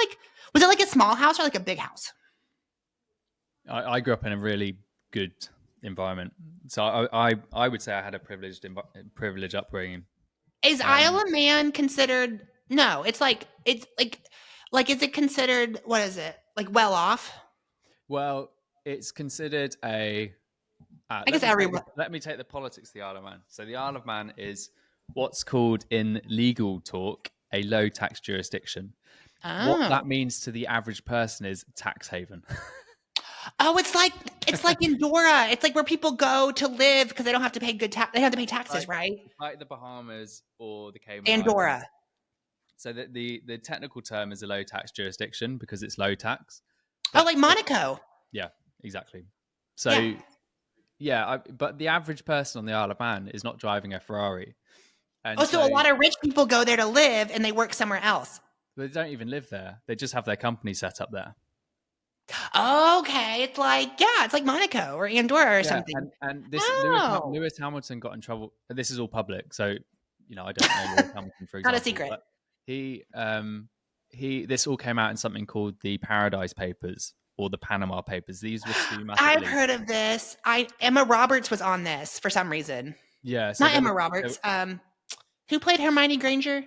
was it like a small house or like a big house? I grew up in a really good environment. So I would say I had a privileged upbringing. Is Isle of Man considered? No, it's like is it considered? What is it like? Well off? Well, it's considered a. I guess everyone. Let me take the politics of the Isle of Man. So the Isle of Man is what's called in legal talk a low tax jurisdiction. Oh. What that means to the average person is tax haven. Oh, it's like Andorra. It's like where people go to live because they don't have to pay they don't have to pay taxes, right? Like the Bahamas or the Cayman Andorra. Islands. So the technical term is a low tax jurisdiction because it's low tax. But like Monaco. Yeah, exactly. So but the average person on the Isle of Man is not driving a Ferrari. And so a lot of rich people go there to live and they work somewhere else. They don't even live there. They just have their company set up there. Okay, it's like Monaco or Andorra or something. And this Lewis Hamilton got in trouble. This is all public, so I don't know Lewis Hamilton, for example. Not a secret. But this all came out in something called the Paradise Papers or the Panama Papers. These were two massive. I've heard of this. Emma Roberts was on this for some reason. Yeah, so not Emma Roberts. Who played Hermione Granger?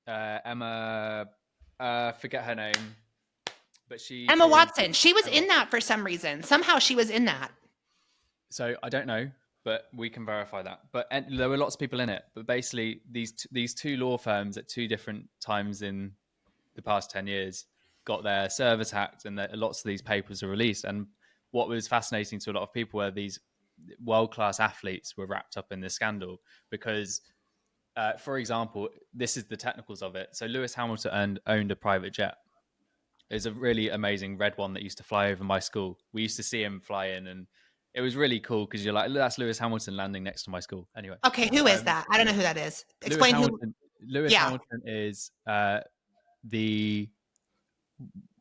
Emma. Forget her name. But Emma Watson. She was in that for some reason. Somehow she was in that. So I don't know, but we can verify that. But there were lots of people in it. But basically, these two law firms at two different times in the past 10 years got their servers hacked, and lots of these papers were released. And what was fascinating to a lot of people were these world-class athletes were wrapped up in this scandal because, for example, this is the technicals of it. So Lewis Hamilton owned a private jet. It was a really amazing red one that used to fly over my school. We used to see him fly in, and it was really cool because you're like, that's Lewis Hamilton landing next to my school. Anyway. Okay, who is that? I don't know who that is. Explain Lewis Hamilton is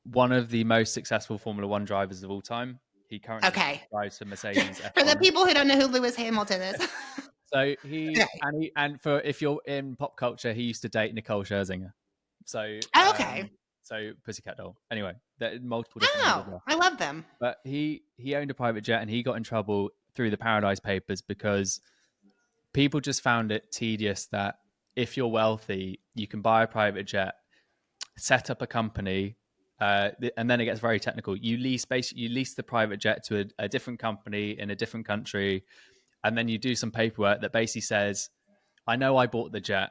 one of the most successful Formula One drivers of all time. He currently drives for Mercedes. For the people who don't know who Lewis Hamilton is. So and for if you're in pop culture, he used to date Nicole Scherzinger. So So Pussycat Doll. Anyway, there are multiple different. I love them. But he owned a private jet, and he got in trouble through the Paradise Papers because people just found it tedious that if you're wealthy, you can buy a private jet, set up a company, and then it gets very technical. You lease the private jet to a different company in a different country, and then you do some paperwork that basically says, "I know I bought the jet,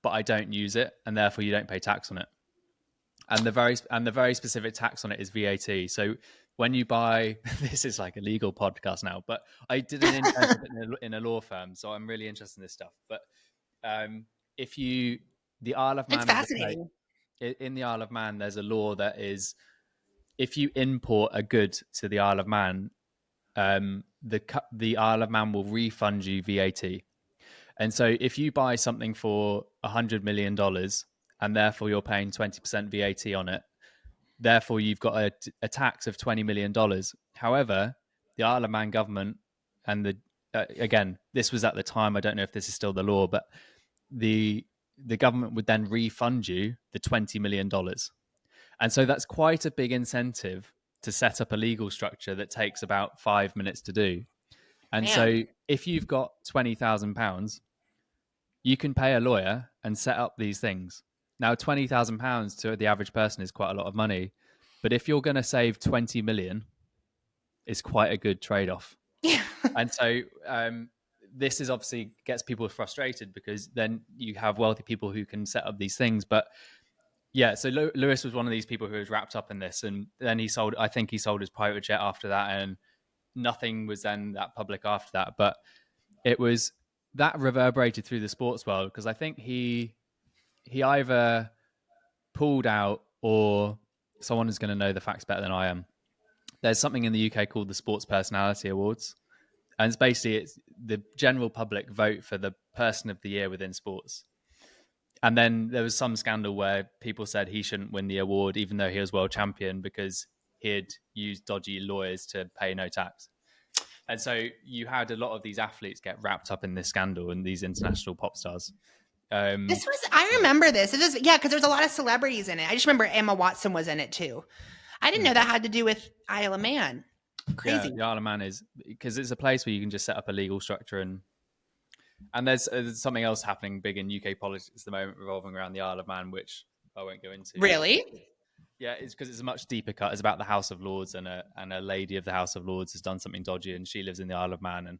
but I don't use it, and therefore you don't pay tax on it." And the very specific tax on it is VAT. So when you buy, this is like a legal podcast now, but I did an internship in a law firm, so I'm really interested in this stuff. But the Isle of Man, it's fascinating. In the Isle of Man, there's a law that is, if you import a good to the Isle of Man, the Isle of Man will refund you VAT. And so if you buy something for $100 million, and therefore you're paying 20% VAT on it, therefore you've got a tax of $20 million. However, the Isle of Man government, and again, this was at the time, I don't know if this is still the law, but the government would then refund you the $20 million. And so that's quite a big incentive to set up a legal structure that takes about 5 minutes to do. And Man. so if you've got £20,000, you can pay a lawyer and set up these things. Now, £20,000 to the average person is quite a lot of money. But if you're going to save 20 million, it's quite a good trade-off. Yeah. And so this is obviously gets people frustrated because then you have wealthy people who can set up these things. But yeah, so Lewis was one of these people who was wrapped up in this. And then I think he sold his private jet after that. And nothing was then that public after that. But it was that reverberated through the sports world because I think he either pulled out or someone is going to know the facts better than I am. There's something in the UK called the Sports Personality Awards. And it's the general public vote for the person of the year within sports. And then there was some scandal where people said he shouldn't win the award, even though he was world champion, because he had used dodgy lawyers to pay no tax. And so you had a lot of these athletes get wrapped up in this scandal and these international pop stars. I remember this. It is, yeah, because there's a lot of celebrities in it. I just remember Emma Watson was in it too. I didn't know that had to do with Isle of Man. Crazy. Yeah, the Isle of Man is because it's a place where you can just set up a legal structure and there's something else happening big in UK politics at the moment revolving around the Isle of Man, which I won't go into. Really? Yeah, it's because it's a much deeper cut. It's about the House of Lords and a lady of the House of Lords has done something dodgy and she lives in the Isle of Man. And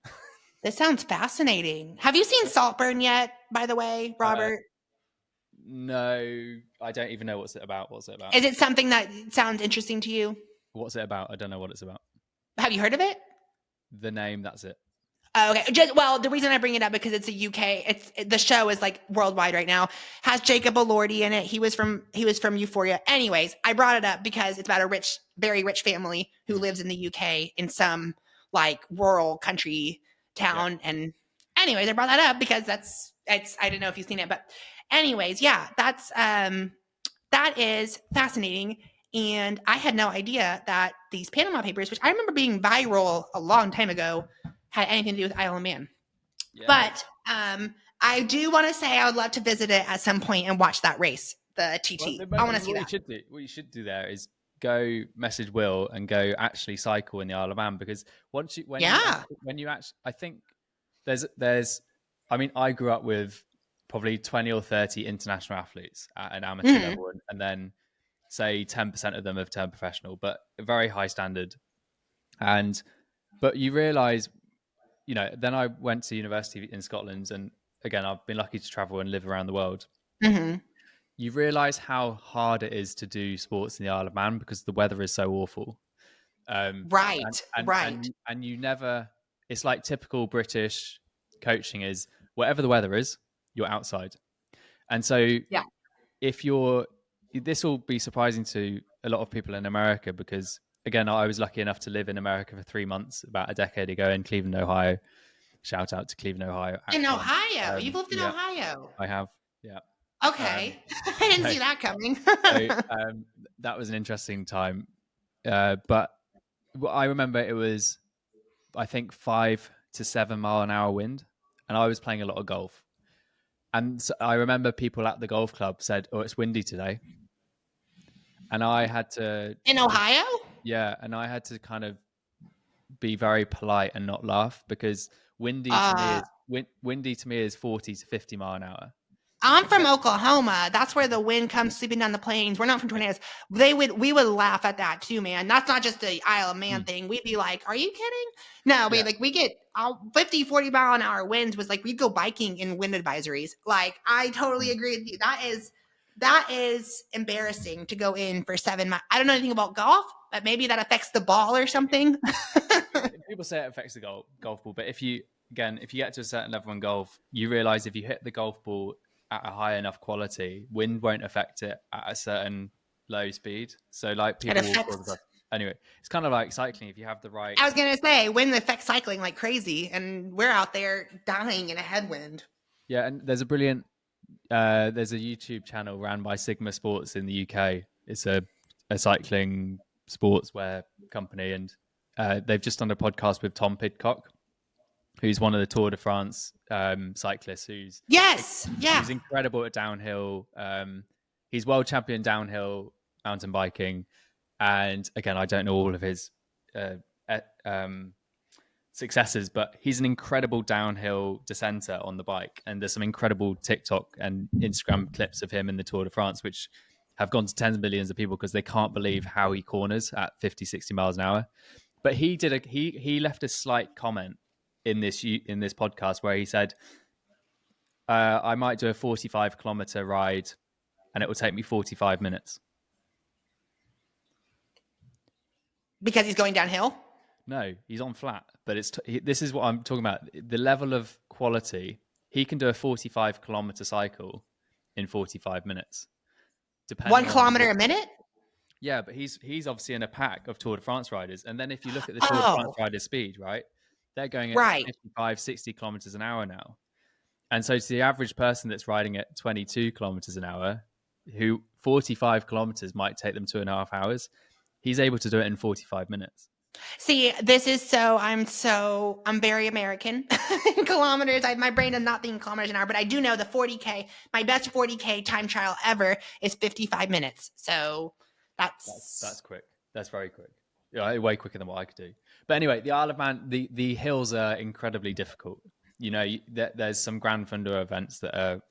this sounds fascinating. Have you seen Saltburn yet, by the way, Robert? No, I don't even know what's it about. What's it about? Is it something that sounds interesting to you? What's it about? I don't know what it's about. Have you heard of it? The name, that's it. Oh, okay. The reason I bring it up because it's a UK. The show is like worldwide right now. Has Jacob Elordi in it. He was from Euphoria. Anyways, I brought it up because it's about a very rich family who lives in the UK in some like rural country town. Yeah. And anyways, I brought that up because I didn't know if you've seen it, but anyways, yeah, that is fascinating. And I had no idea that these Panama Papers, which I remember being viral a long time ago, had anything to do with Isle of Man. Yeah. But I do want to say I would love to visit it at some point and watch that race, the TT. Well, I want to see that. What you should do there is go message Will and go actually cycle in the Isle of Man, because when you actually, I think there's I mean, I grew up with probably 20 or 30 international athletes at an amateur level, and then say 10% of them have turned professional, but a very high standard. But you realize, then I went to university in Scotland, and again, I've been lucky to travel and live around the world. Mm-hmm. You realize how hard it is to do sports in the Isle of Man because the weather is so awful. Right. And you never, it's like typical British coaching is whatever the weather is, you're outside. And so this will be surprising to a lot of people in America because, again, I was lucky enough to live in America for 3 months about a decade ago in Cleveland, Ohio. Shout out to Cleveland, Ohio. In Ohio? You've lived in Ohio? I have, yeah. Okay. I didn't see that coming. That was an interesting time. But I remember it was, I think, 5 to 7 mile an hour wind. And I was playing a lot of golf. And so I remember people at the golf club said, "Oh, it's windy today." And I had to... In Ohio? Yeah, and I had to kind of be very polite and not laugh because windy to me is 40 to 50 mile an hour. I'm from Oklahoma. That's where the wind comes sweeping down the plains. We're not from tornadoes. We would laugh at that too, man. That's not just the Isle of Man thing. We'd be like, "Are you kidding?" No, we get 50, 40 mile an hour winds was like we'd go biking in wind advisories. Like, I totally agree with you. That is embarrassing to go in for 7 miles. I don't know anything about golf, but maybe that affects the ball or something. People say it affects the golf ball, but if you get to a certain level in golf, you realize if you hit the golf ball at a high enough quality, wind won't affect it at a certain low speed. So like people anyway, it's kind of like cycling. If you have the right, I was gonna say wind affects cycling like crazy, and we're out there dying in a headwind. Yeah, and there's a YouTube channel ran by Sigma Sports in the UK. It's a cycling sportswear company, and they've just done a podcast with Tom Pidcock, who's one of the Tour de France cyclists. He's incredible at downhill. He's world champion downhill mountain biking. And again, I don't know all of his successes, but he's an incredible downhill descenter on the bike. And there's some incredible TikTok and Instagram clips of him in the Tour de France, which have gone to tens of millions of people because they can't believe how he corners at 50, 60 miles an hour. But he left a slight comment in this podcast where he said, I might do a 45-kilometer ride and it will take me 45 minutes. Because he's going downhill? No, he's on flat. But this is what I'm talking about. The level of quality. He can do a 45-kilometer cycle in 45 minutes. 1 kilometer a minute? Yeah, but he's obviously in a pack of Tour de France riders. And then if you look at the Tour de France riders' speed, right? They're going at 55, 60 kilometers an hour now. And so to the average person that's riding at 22 kilometers an hour, who 45 kilometers might take them 2.5 hours, he's able to do it in 45 minutes. See, this is I'm very American in kilometers. My brain does not think in kilometers an hour, but I do know the 40K, my best 40K time trial ever is 55 minutes. So that's quick. That's very quick. Yeah, way quicker than what I could do. But anyway, the Isle of Man, the hills are incredibly difficult. You know, there's some Grand Thunder events that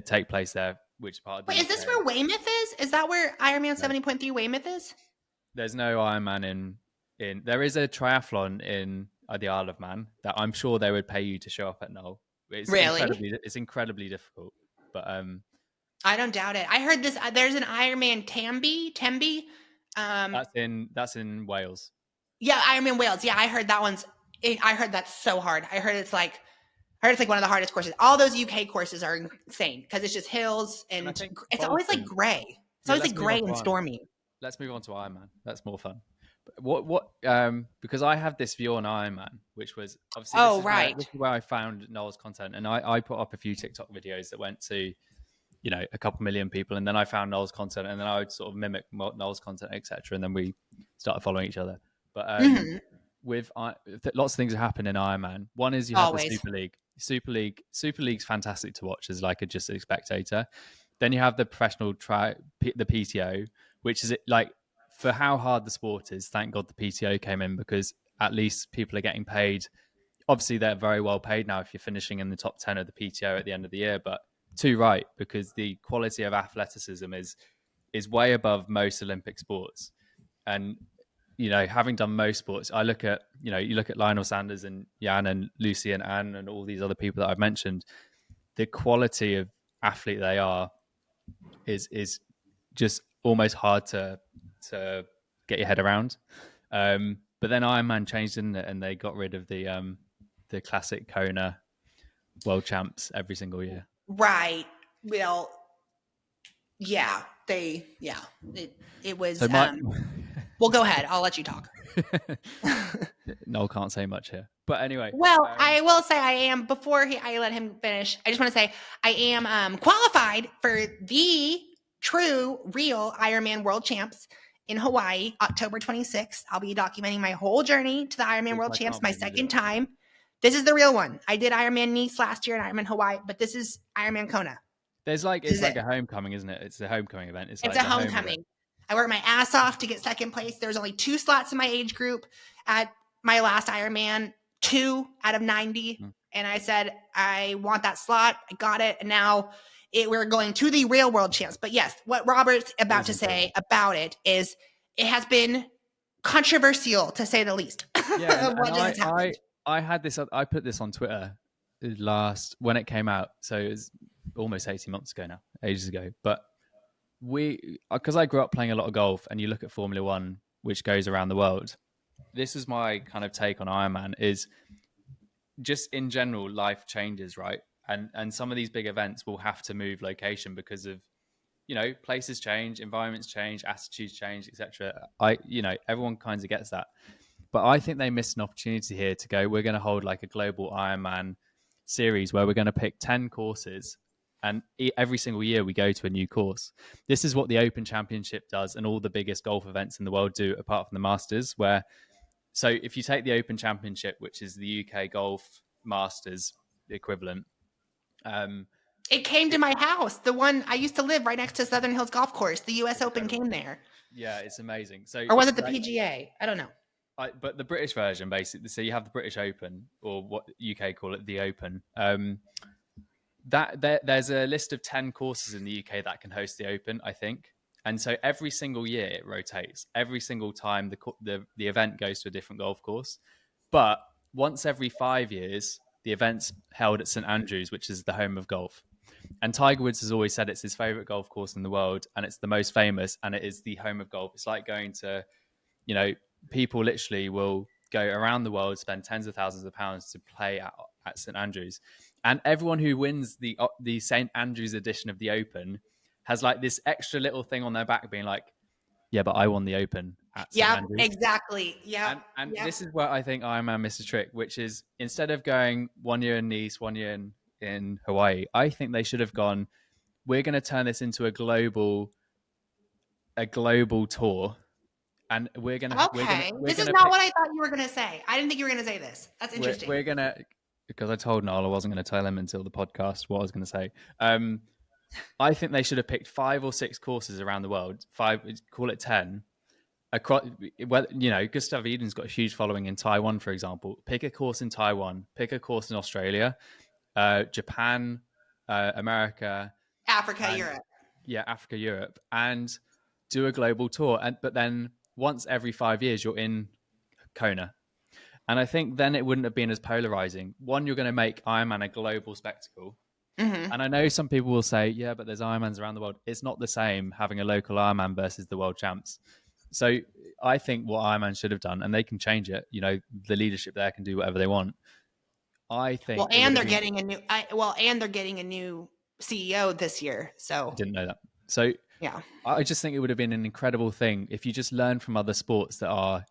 take place there, which part of the Wait, is this where Weymouth is? Is that where Ironman 70.3 Weymouth is? There's no Ironman in there is a triathlon in the Isle of Man that I'm sure they would pay you to show up at Knoll. It's it's incredibly difficult, but I don't doubt it. I heard this. There's an Ironman Tembe. That's in Wales. Yeah, Ironman Wales. Yeah, I heard that one's. I heard that's so hard. I heard it's like one of the hardest courses. All those UK courses are insane because it's just hills and it's always like gray. It's always like gray and stormy. Let's move on to Ironman. That's more fun. What because I have this view on Ironman, which was obviously this is where I found Noel's content, and I put up a few TikTok videos that went to, you know, a couple million people, and then I found Noel's content, and then I would sort of mimic Noel's content, etc., and then we started following each other. But with lots of things that happen in Ironman. One is you have the Super League. Super League's fantastic to watch as like just a spectator. Then you have the professional the PTO, which is like, for how hard the sport is, thank God the PTO came in, because at least people are getting paid. Obviously, they're very well paid now if you're finishing in the top 10 of the PTO at the end of the year, but too right, because the quality of athleticism is way above most Olympic sports. And, you know, having done most sports, I look at, you know, you look at Lionel Sanders and Jan and Lucy and Anne and all these other people that I've mentioned, the quality of athlete they are is just almost hard to get your head around. But then Ironman changed, didn't it? And they got rid of the classic Kona world champs every single year. Right. Well, yeah, it was. So well, go ahead. I'll let you talk. Noel can't say much here. But anyway. Well, I will say I am, I let him finish, I just want to say I am qualified for the true, real Ironman World Champs in Hawaii, October 26th. I'll be documenting my whole journey to the Ironman World Champs, my second time. This is the real one. I did Ironman Nice last year and Ironman Hawaii, but this is Ironman Kona. It's like a homecoming, isn't it? It's a homecoming event. It's like a homecoming. I worked my ass off to get second place. There was only 2 slots in my age group at my last Ironman, 2 out of 90. And I said, I want that slot. I got it. And now we're going to the real world champs. But yes, what Robert's about to say about it is it has been controversial, to say the least. Yeah, I had this. I put this on Twitter when it came out. So it was almost 18 months ago now, ages ago. But because I grew up playing a lot of golf, and you look at Formula One, which goes around the world. This is my kind of take on Ironman, is just in general, life changes, right? And some of these big events will have to move location because of, you know, places change, environments change, attitudes change, etc. Everyone kind of gets that. But I think they missed an opportunity here to go, we're going to hold like a global Ironman series where we're going to pick 10 courses, and every single year we go to a new course. This is what the Open Championship does, and all the biggest golf events in the world do, apart from the Masters, so if you take the Open Championship, which is the UK Golf Masters equivalent, It came to my house. The one I used to live right next to Southern Hills Golf Course. The U.S. Open Incredible. came there. Yeah, it's amazing. So, Or was it the like, PGA? I don't know. but the British version, basically, so you have the British Open, or what UK call it, the Open. There's a list of 10 courses in the UK that can host the Open, I think. And so every single year it rotates. Every single time the event goes to a different golf course. But once every 5 years, the event's held at St Andrews, which is the home of golf. And Tiger Woods has always said it's his favorite golf course in the world, and it's the most famous, and it is the home of golf. It's like going to, you know, people literally will go around the world, spend tens of thousands of pounds to play at St Andrews, and everyone who wins the St Andrews edition of the Open has like this extra little thing on their back, being like, "Yeah, but I won the Open at St Yep, Andrews." exactly. Yep, And yep. this is where I think Ironman missed a trick, which is instead of going 1 year in Nice, 1 year in Hawaii, I think they should have gone, we're going to turn this into a global tour, and Okay. we're This is gonna not pick what I thought you were going to say. I didn't think you were going to say this. That's interesting. we're gonna because I told Niall I wasn't going to tell him until the podcast what I was going to say. I think they should have picked 5 or 6 courses around the world, call it 10. Across, well, Gustav Eden's got a huge following in Taiwan, for example. Pick a course in Taiwan, pick a course in Australia, Japan, America, Africa, and Europe. yeah, Africa, Europe, and do a global tour. But then once every 5 years, you're in Kona, and I think then it wouldn't have been as polarizing. One, you're going to make Ironman a global spectacle. Hmm. And I know some people will say, yeah, but there's Ironmans around the world. It's not the same having a local Ironman versus the world champs. So I think what Ironman should have done, and they can change it, the leadership there can do whatever they want. I Well, think it would and have they're been, getting a new. And they're getting a new CEO this year. I So didn't know that. So yeah. I just think it would have been an incredible thing if you just learn from other sports that are,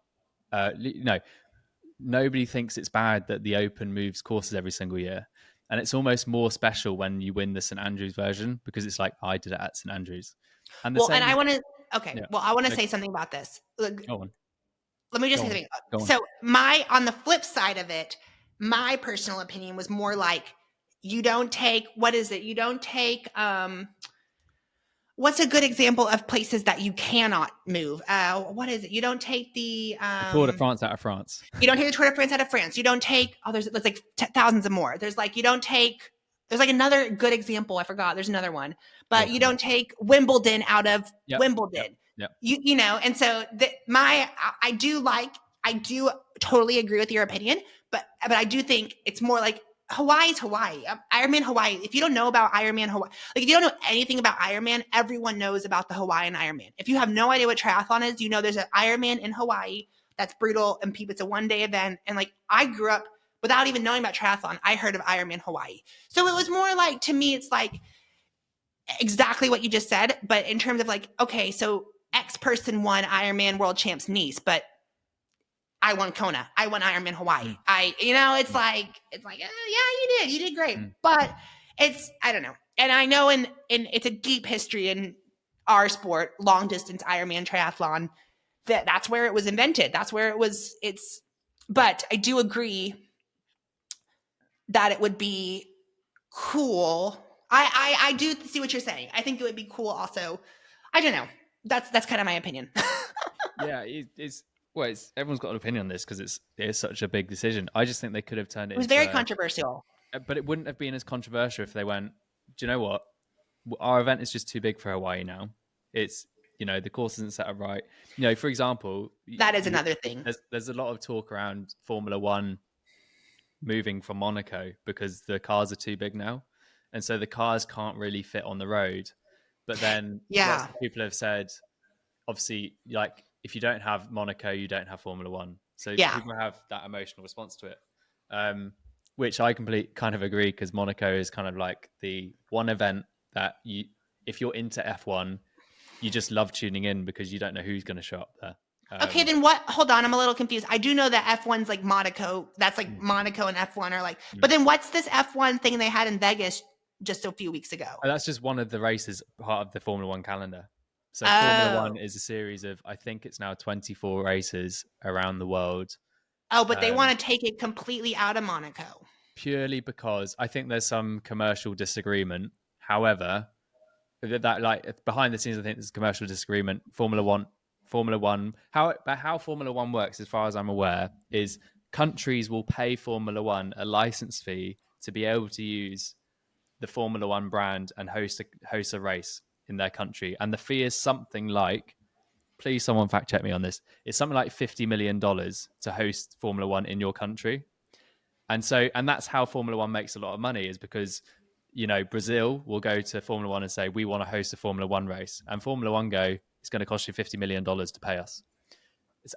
nobody thinks it's bad that the Open moves courses every single year. And it's almost more special when you win the St Andrews version because it's like, I did it at St Andrews. And the Well, and same I with, want to. Okay. yeah, Well, I want to no, say something about this. Look, go on, let me just go say on, something. go on. So on the flip side of it, my personal opinion was more like you don't take what is it? You don't take what's a good example of places that you cannot move? What is it? You don't take the The Tour de France out of France. you don't take the Tour de France out of France. You don't take there's like thousands of more. There's like you don't take there's like another good example. I forgot. There's another one, but you don't take Wimbledon out of Yep, yep, Wimbledon. yep. And so I do totally agree with your opinion, but I do think it's more like Hawaii's Hawaii. Ironman Hawaii. If you don't know about Ironman Hawaii, like if you don't know anything about Ironman, everyone knows about the Hawaiian Ironman. If you have no idea what triathlon is, you know there's an Ironman in Hawaii that's brutal and people, it's a 1-day event. And like I grew up without even knowing about triathlon, I heard of Ironman Hawaii. So it was more like, to me, it's like exactly what you just said, but in terms of like, okay, so X person won Ironman World Champs Nice, but I won Kona. I won Ironman Hawaii. It's like, yeah, you did great. But I don't know. And I know in it's a deep history in our sport, long distance Ironman triathlon, that's where it was invented. That's where but I do agree that it would be cool. I do see what you're saying. I think it would be cool also. I don't know. That's kind of my opinion. Yeah, everyone's got an opinion on this because it's such a big decision. I just think they could have turned it It was into very controversial. but it wouldn't have been as controversial if they went, do you know what? Our event is just too big for Hawaii now. It's, the course isn't set up right. For example, That is another thing. there's a lot of talk around Formula One moving from Monaco because the cars are too big now. And so the cars can't really fit on the road. But then lots Yeah. of people have said, obviously, like if you don't have Monaco, you don't have Formula One. So Yeah. people have that emotional response to it, which I kind of agree because Monaco is kind of like the one event that if you're into F1, you just love tuning in because you don't know who's going to show up there. Okay, then what? Hold on, I'm a little confused. I do know that F1's like Monaco. That's like Monaco and F1 are like. But then what's this F1 thing they had in Vegas just a few weeks ago? That's just one of the races, part of the Formula One calendar. So Formula One is a series of, I think it's now 24 races around the world. Oh, but they want to take it completely out of Monaco. Purely because I think there's some commercial disagreement However, that like behind the scenes, I think there's a commercial disagreement. Formula One, how Formula One works, as far as I'm aware, is countries will pay Formula One a license fee to be able to use the Formula One brand and host a race in their country, and the fee is something like, please someone fact check me on this, it's something like $50 million to host Formula One in your country. And that's how Formula One makes a lot of money, is because Brazil will go to Formula One and say, we want to host a Formula One race, and Formula One go, it's going to cost you $50 million to pay us.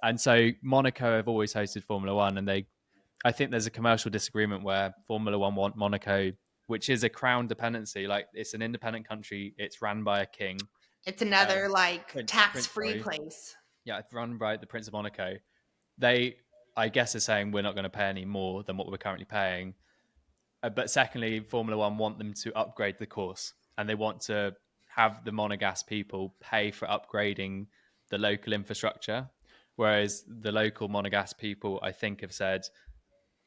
And so Monaco have always hosted Formula One, and I think there's a commercial disagreement where Formula One want Monaco, which is a crown dependency, like it's an independent country, it's run by a king. It's another Prince, tax-free sorry. place. Yeah, it's run by the Prince of Monaco. They, I guess, are saying we're not going to pay any more than what we're currently paying. But secondly, Formula One want them to upgrade the course, and they want to have the Monegasque people pay for upgrading the local infrastructure. Whereas the local Monegasque people, I think, have said,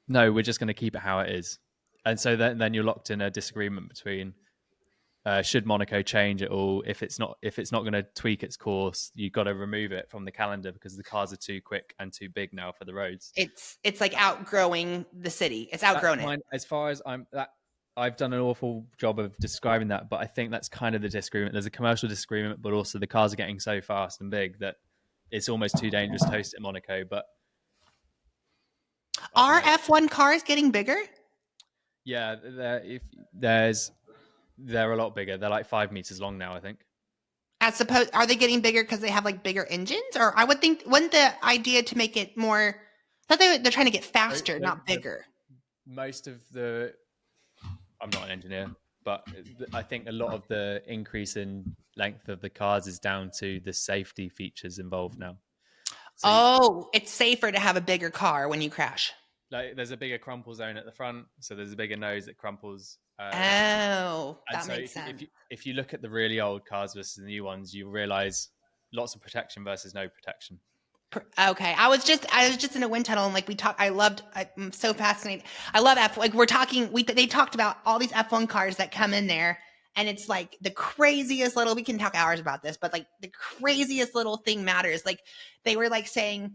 no, we're just going to keep it how it is. And so then you're locked in a disagreement between should Monaco change it all? If it's not going to tweak its course, you've got to remove it from the calendar because the cars are too quick and too big now for the roads. It's like outgrowing the city. It's outgrown it. As far as I've done an awful job of describing that, but I think that's kind of the disagreement. There's a commercial disagreement, but also the cars are getting so fast and big that it's almost too dangerous to host at Monaco. But are F1 cars getting bigger? Yeah, they're a lot bigger. They're like 5 meters long now, I think. Are they getting bigger because they have like bigger engines? Or I would think, wasn't the idea to make it more, I thought they're trying to get faster, not bigger. Most of I'm not an engineer, but I think a lot of the increase in length of the cars is down to the safety features involved now. So it's safer to have a bigger car when you crash. Like there's a bigger crumple zone at the front, so there's a bigger nose that crumples. That makes sense. If you look at the really old cars versus the new ones, you realize lots of protection versus no protection. Okay, I was just in a wind tunnel and like I'm so fascinated. I love F. Like they talked about all these F1 cars that come in there, and it's like the craziest little. We can talk hours about this, but like the craziest little thing matters. Like they were like saying,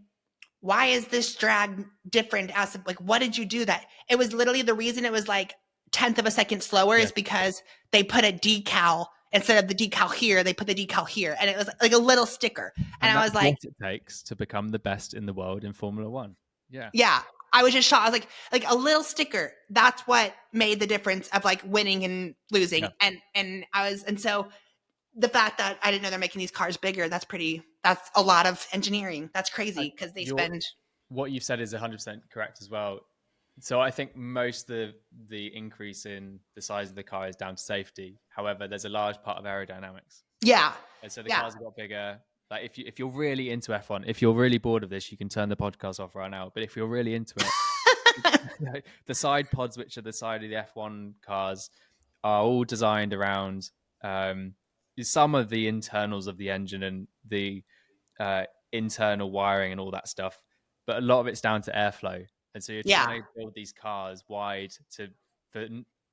why is this drag different? As like, what did you do that? It was literally the reason it was like 1/10 of a second slower is because they put a decal. Instead of the decal here, they put the decal here, and it was like a little sticker. And I was like, what it takes to become the best in the world in Formula One. Yeah. I was just shocked. I was like a little sticker. That's what made the difference of like winning and losing. Yeah. And so the fact that I didn't know they're making these cars bigger, that's a lot of engineering. That's crazy because they spend. What you've said is 100% correct as well. So I think most of the increase in the size of the car is down to safety. However, there's a large part of aerodynamics. Yeah. And so the cars have got bigger. Like if you're really into F1, if you're really bored of this, you can turn the podcast off right now. But if you're really into it, the side pods, which are the side of the F1 cars, are all designed around some of the internals of the engine and the internal wiring and all that stuff. But a lot of it's down to airflow. And so you're trying to build these cars wide for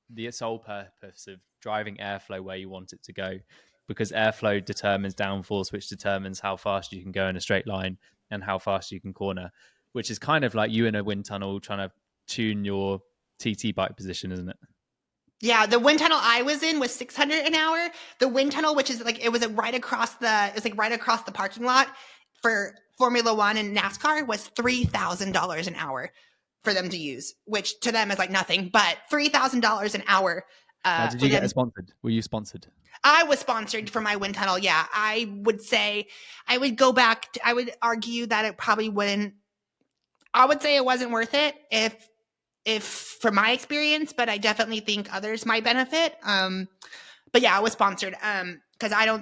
the sole purpose of driving airflow where you want it to go, because airflow determines downforce, which determines how fast you can go in a straight line and how fast you can corner, which is kind of like you in a wind tunnel trying to tune your TT bike position, isn't it? Yeah, the wind tunnel I was in was 600 an hour. The wind tunnel, which is like, it was right across the parking lot for Formula One and NASCAR, was $3,000 an hour for them to use, which to them is like nothing, but $3,000 an hour. Did you get sponsored? Were you sponsored? I was sponsored for my wind tunnel. Yeah, I would say I would go back. I would argue that it probably wouldn't. I would say it wasn't worth it if from my experience, but I definitely think others might benefit. But yeah, I was sponsored because I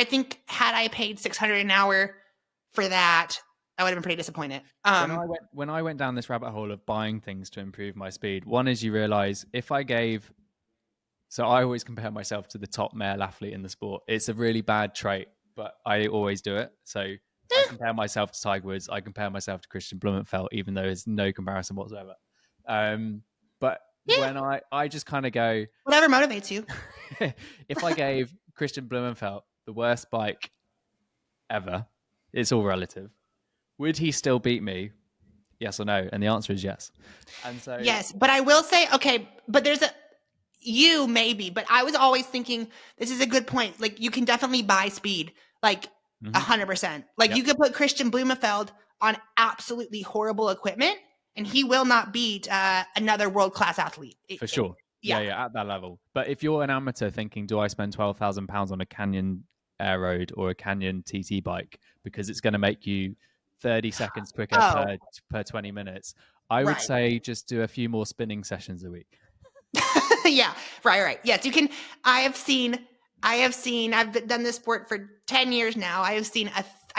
think had I paid $600 an hour for that, I would have been pretty disappointed. When I went down this rabbit hole of buying things to improve my speed, one is you realize so I always compare myself to the top male athlete in the sport. It's a really bad trait, but I always do it. So I compare myself to Tiger Woods. I compare myself to Christian Blumenfeld, even though there's no comparison whatsoever. But Yeah. when I just kind of go, Whatever motivates you. if I gave Christian Blumenfeld the worst bike ever, it's all relative. Would he still beat me? Yes or no? And the answer is yes. And so, Yes, but I will say, okay, but there's a you maybe, but I was always thinking this is a good point. Like you can definitely buy speed, like 100%. Like Yep. you could put Christian Blumenfeld on absolutely horrible equipment, and he will not beat another world class athlete. For sure. Yeah, at that level. But if you're an amateur thinking, do I spend £12,000 on a Canyon Air Road or a Canyon TT bike because it's going to make you 30 seconds quicker Oh, per 20 minutes, I would right. say just do a few more spinning sessions a week. Yeah, right. Yes, you can. I've done this sport for 10 years now. I've seen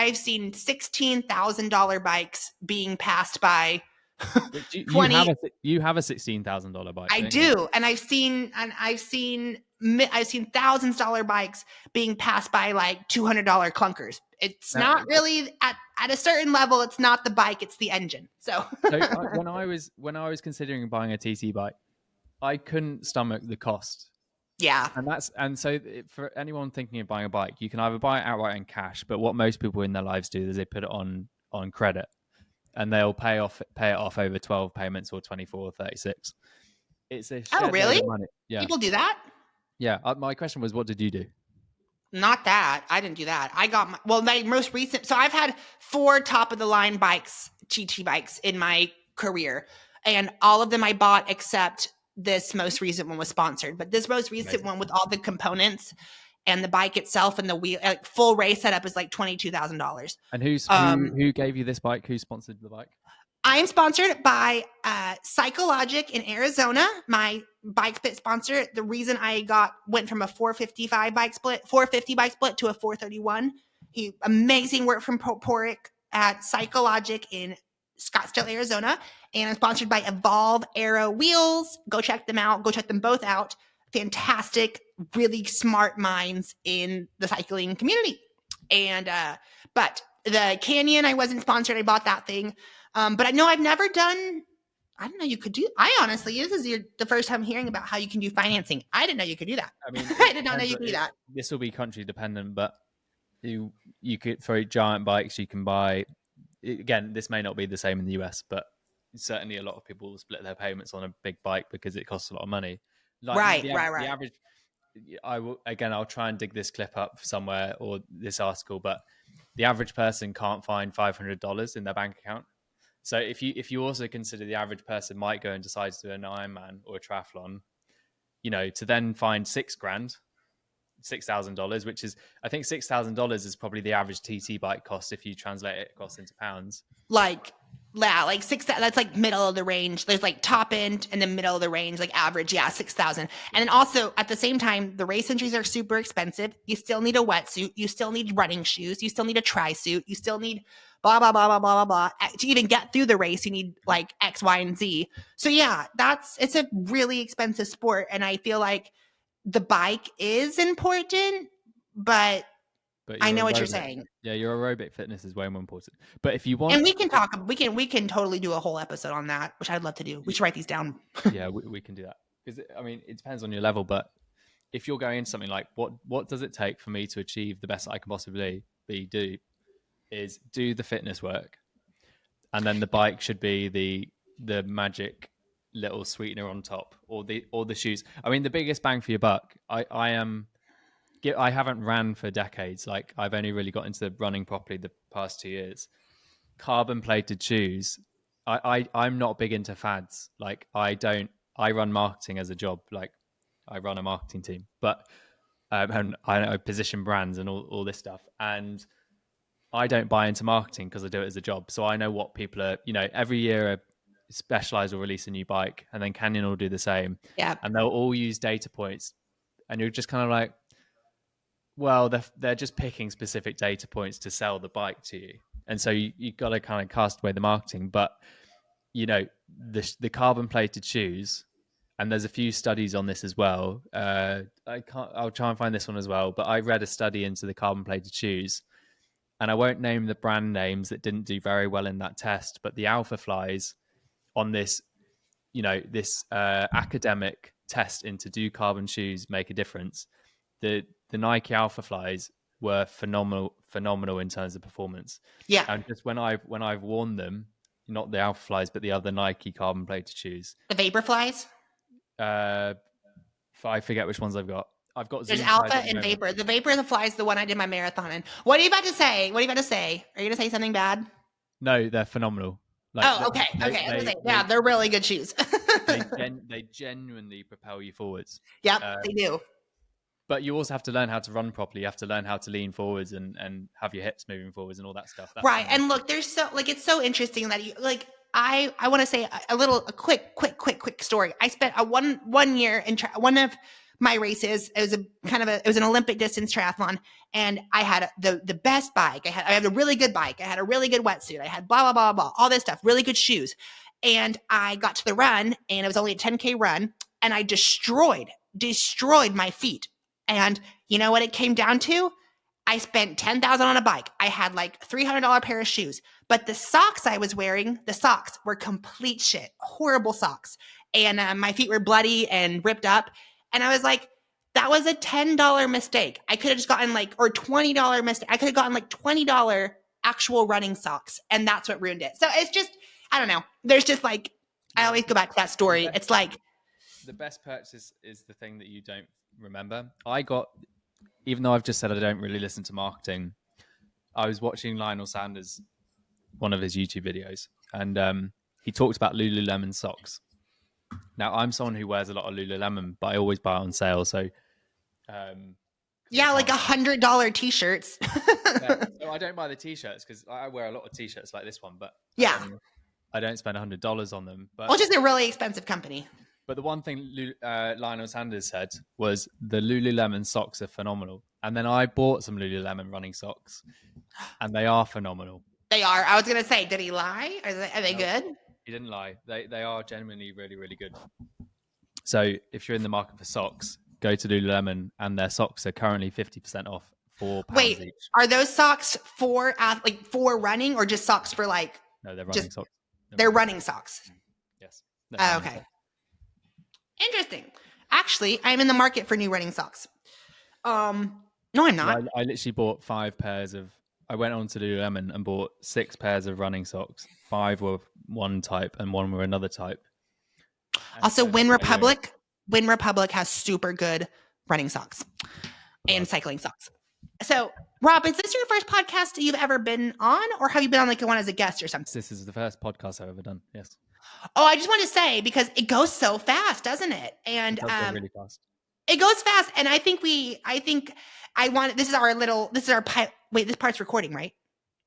$16,000 bikes being passed by Which you 20. you have a $16,000 bike. I Don't you? do, and I've seen $1,000s bikes being passed by like $200 clunkers. It's Now, not really at a certain level. It's not the bike; it's the engine. So when I was considering buying a TT bike, I couldn't stomach the cost. yeah, And so for anyone thinking of buying a bike, you can either buy it outright in cash, but what most people in their lives do is they put it on credit, and they'll pay it off over 12 payments or 24 or 36. It's a oh shed load really? of money. Yeah, People do that? yeah. My question was, what did you do? Not that. I didn't do that. I got my most recent. So I've had 4 top of the line bikes, GT bikes in my career, and all of them I bought except this most recent one was sponsored. But this most recent Amazing. one with all the components and the bike itself and the wheel, like full race setup is like $22,000. And who gave you this bike? Who sponsored the bike? I'm sponsored by Psychologic in Arizona, my bike fit sponsor. The reason I went from a 450 bike split to a 431. Amazing work from Porik at Psychologic in Scottsdale, Arizona, and I'm sponsored by Evolve Aero Wheels. Go check them out. Go check them both out. Fantastic, really smart minds in the cycling community. And but the Canyon, I wasn't sponsored. I bought that thing. But I know I've never done. I didn't know you could do. I honestly, this is the first time hearing about how you can do financing. I didn't know you could do that. I mean, I did not know you could do that. This will be country dependent, but you could, for giant bikes, you can buy. Again, this may not be the same in the US, but certainly a lot of people will split their payments on a big bike because it costs a lot of money. Like Right. the average. I'll try and dig this clip up somewhere or this article, but the average person can't find $500 in their bank account. So if you also consider the average person might go and decide to do an Ironman or a triathlon, to then find $6,000, which is, I think $6,000 is probably the average TT bike cost if you translate it across into pounds. Like 6. That's like middle of the range. There's like top end and then middle of the range, like average. Yeah, 6,000. And then also at the same time, the race entries are super expensive. You still need a wetsuit. You still need running shoes. You still need a tri-suit. You still need blah, blah, blah, blah, blah, blah, blah. To even get through the race, you need like X, Y, and Z. So yeah, it's a really expensive sport. And I feel like the bike is important, but I know what you're saying. Yeah, your aerobic fitness is way more important. But if you want, and we can totally do a whole episode on that, which I'd love to do. We should write these down. Yeah, we can do that, because I mean, it depends on your level. But if you're going into something like what does it take for me to achieve the best I can possibly do the fitness work, and then the bike should be the magic little sweetener on top, or the shoes. I mean, the biggest bang for your buck. I haven't ran for decades. Like, I've only really got into running properly the past 2 years. Carbon plated shoes. I'm not big into fads. Like, I run marketing as a job. Like, I run a marketing team, but and I position brands and all this stuff. And I don't buy into marketing because I do it as a job. So I know what people are, every year Specialized will release a new bike, and then Canyon will do the same. Yeah. And they'll all use data points. And you're just kind of like, well, they're just picking specific data points to sell the bike to you. And so you got to kind of cast away the marketing. But, the carbon plated shoes, and there's a few studies on this as well. I'll try and find this one as well. But I read a study into the carbon plated shoes, and I won't name the brand names that didn't do very well in that test, but the Alpha Flies on this this academic test into do carbon shoes make a difference, the Nike Alpha Flies were phenomenal in terms of performance. Yeah. And just when I've worn them, not the Alpha Flies, but the other Nike carbon plated shoes, The Vaporflies. I forget which ones I've got. I've got There's Zoom Flies Alpha at the and moment. Vapor. The Vapor the Fly is the one I did my marathon in. What are you about to say? Are you going to say something bad? No, they're phenomenal. Like, Okay. I was going to say, yeah, they're really good shoes. they genuinely propel you forwards. Yep, they do. But you also have to learn how to run properly. You have to learn how to lean forwards and have your hips moving forwards and all that stuff. That's right. And look, there's it's so interesting that you like. I want to say a quick story. I spent a one year in one of my races. It was it was an Olympic distance triathlon, and I had the best bike. I had a really good bike. I had a really good wetsuit. I had blah blah blah blah, all this stuff, really good shoes. And I got to the run, and it was only a 10K run, and I destroyed my feet. And you know what it came down to? I spent $10,000 on a bike. I had like $300 pair of shoes, but the socks I was wearing, the socks were complete shit, horrible socks. And my feet were bloody and ripped up. And I was like, that was a $10 mistake. I could have just gotten or $20 mistake. I could have gotten like $20 actual running socks. And that's what ruined it. So it's just, I don't know. There's just I always go back to that story. It's like the best purchase is the thing that you don't remember. Even though I've just said I don't really listen to marketing, I was watching Lionel Sanders, one of his YouTube videos, and he talked about Lululemon socks. Now, I'm someone who wears a lot of Lululemon, but I always buy it on sale. So, like $100 t-shirts. Yeah, so I don't buy the t-shirts because I wear a lot of t-shirts like this one, but I don't spend $100 on them. But just a really expensive company. But the one thing Lionel Sanders said was the Lululemon socks are phenomenal. And then I bought some Lululemon running socks, and they are phenomenal. They are. I was going to say, did he lie? Are they good? He didn't lie. They are genuinely really, really good. So if you're in the market for socks, go to Lululemon, and their socks are currently 50% off, £4 each. Are those socks for running or just socks for No, they're running socks. They're running socks. Yes. Okay. Socks. Interesting. Actually, I'm in the market for new running socks. No, I'm not. I literally bought 5 pairs of. I went on to Lululemon and bought 6 pairs of running socks. 5 were one type and 1 were another type. And also, Win Republic has super good running socks and cycling socks. So, Rob, is this your first podcast you've ever been on, or have you been on one as a guest or something? This is the first podcast I've ever done. Yes. Oh, I just want to say, because it goes so fast, doesn't it? And it does go really fast. It goes fast, and I think this is our pilot. Wait, this part's recording, right?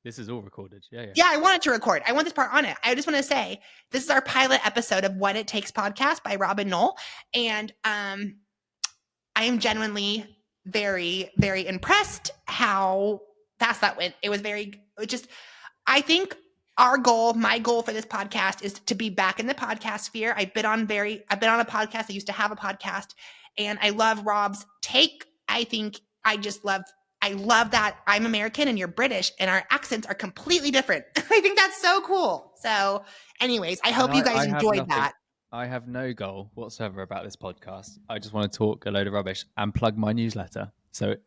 This is all recorded. Yeah. Yeah, I want it to record. I want this part on it. I just want to say this is our pilot episode of What It Takes podcast by Rob and Noel, and I am genuinely very, very impressed how fast that went. I think my goal for this podcast is to be back in the podcast sphere. I've been on a podcast. I used to have a podcast, and I love Rob's take. I love that I'm American and you're British and our accents are completely different. I think that's so cool. So anyways, I hope you guys enjoyed that. I have no goal whatsoever about this podcast. I just want to talk a load of rubbish and plug my newsletter.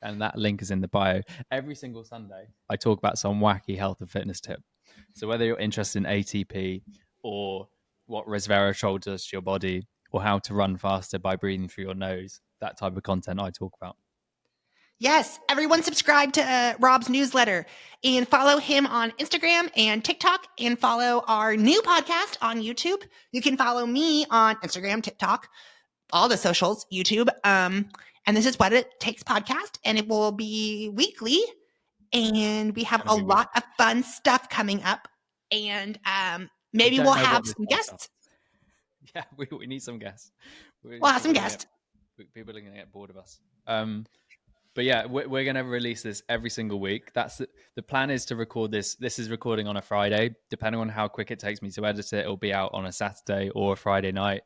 And that link is in the bio. Every single Sunday, I talk about some wacky health and fitness tip. So whether you're interested in ATP or what resveratrol does to your body or how to run faster by breathing through your nose, that type of content I talk about. Yes, everyone subscribe to Rob's newsletter and follow him on Instagram and TikTok and follow our new podcast on YouTube. You can follow me on Instagram, TikTok, all the socials, YouTube. And this is What It Takes podcast, and it will be weekly. And we have a lot of fun stuff coming up. And maybe we'll have some guests. Yeah, we need some guests. We'll have some guests. People are going to get bored of us. But yeah, we're going to release this every single week. That's the plan is to record this. This is recording on a Friday. Depending on how quick it takes me to edit it, it'll be out on a Saturday or a Friday night.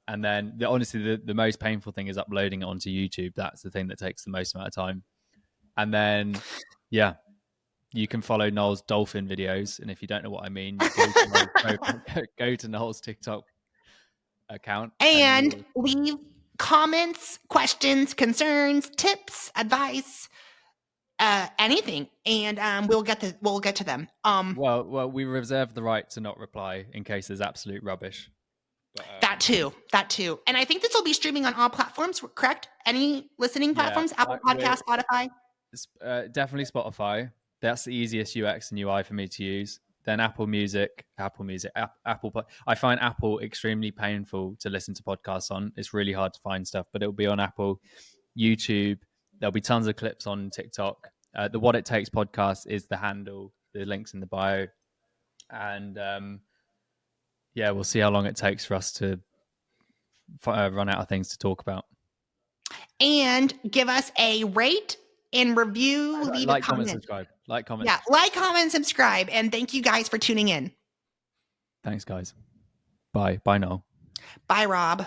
And then honestly, the most painful thing is uploading it onto YouTube. That's the thing that takes the most amount of time. And then, yeah, you can follow Noel's dolphin videos. And if you don't know what I mean, go to Noel's TikTok. account. And leave comments, questions, concerns, tips, advice, anything, and we'll get to them. Well, we reserve the right to not reply in case there's absolute rubbish. But, that too. And I think this will be streaming on all platforms, correct? Any listening platforms? Apple Podcast, Spotify? Definitely Spotify. That's the easiest UX and UI for me to use. Then Apple Music. I find Apple extremely painful to listen to podcasts on. It's really hard to find stuff, but it'll be on Apple, YouTube. There'll be tons of clips on TikTok. The What It Takes podcast is the handle. The link's in the bio. And we'll see how long it takes for us to run out of things to talk about. And give us a rate and review. Leave a comment. Subscribe. Like, comment. Yeah, like, comment, subscribe. And thank you guys for tuning in. Thanks, guys. Bye. Bye, Noel. Bye, Rob.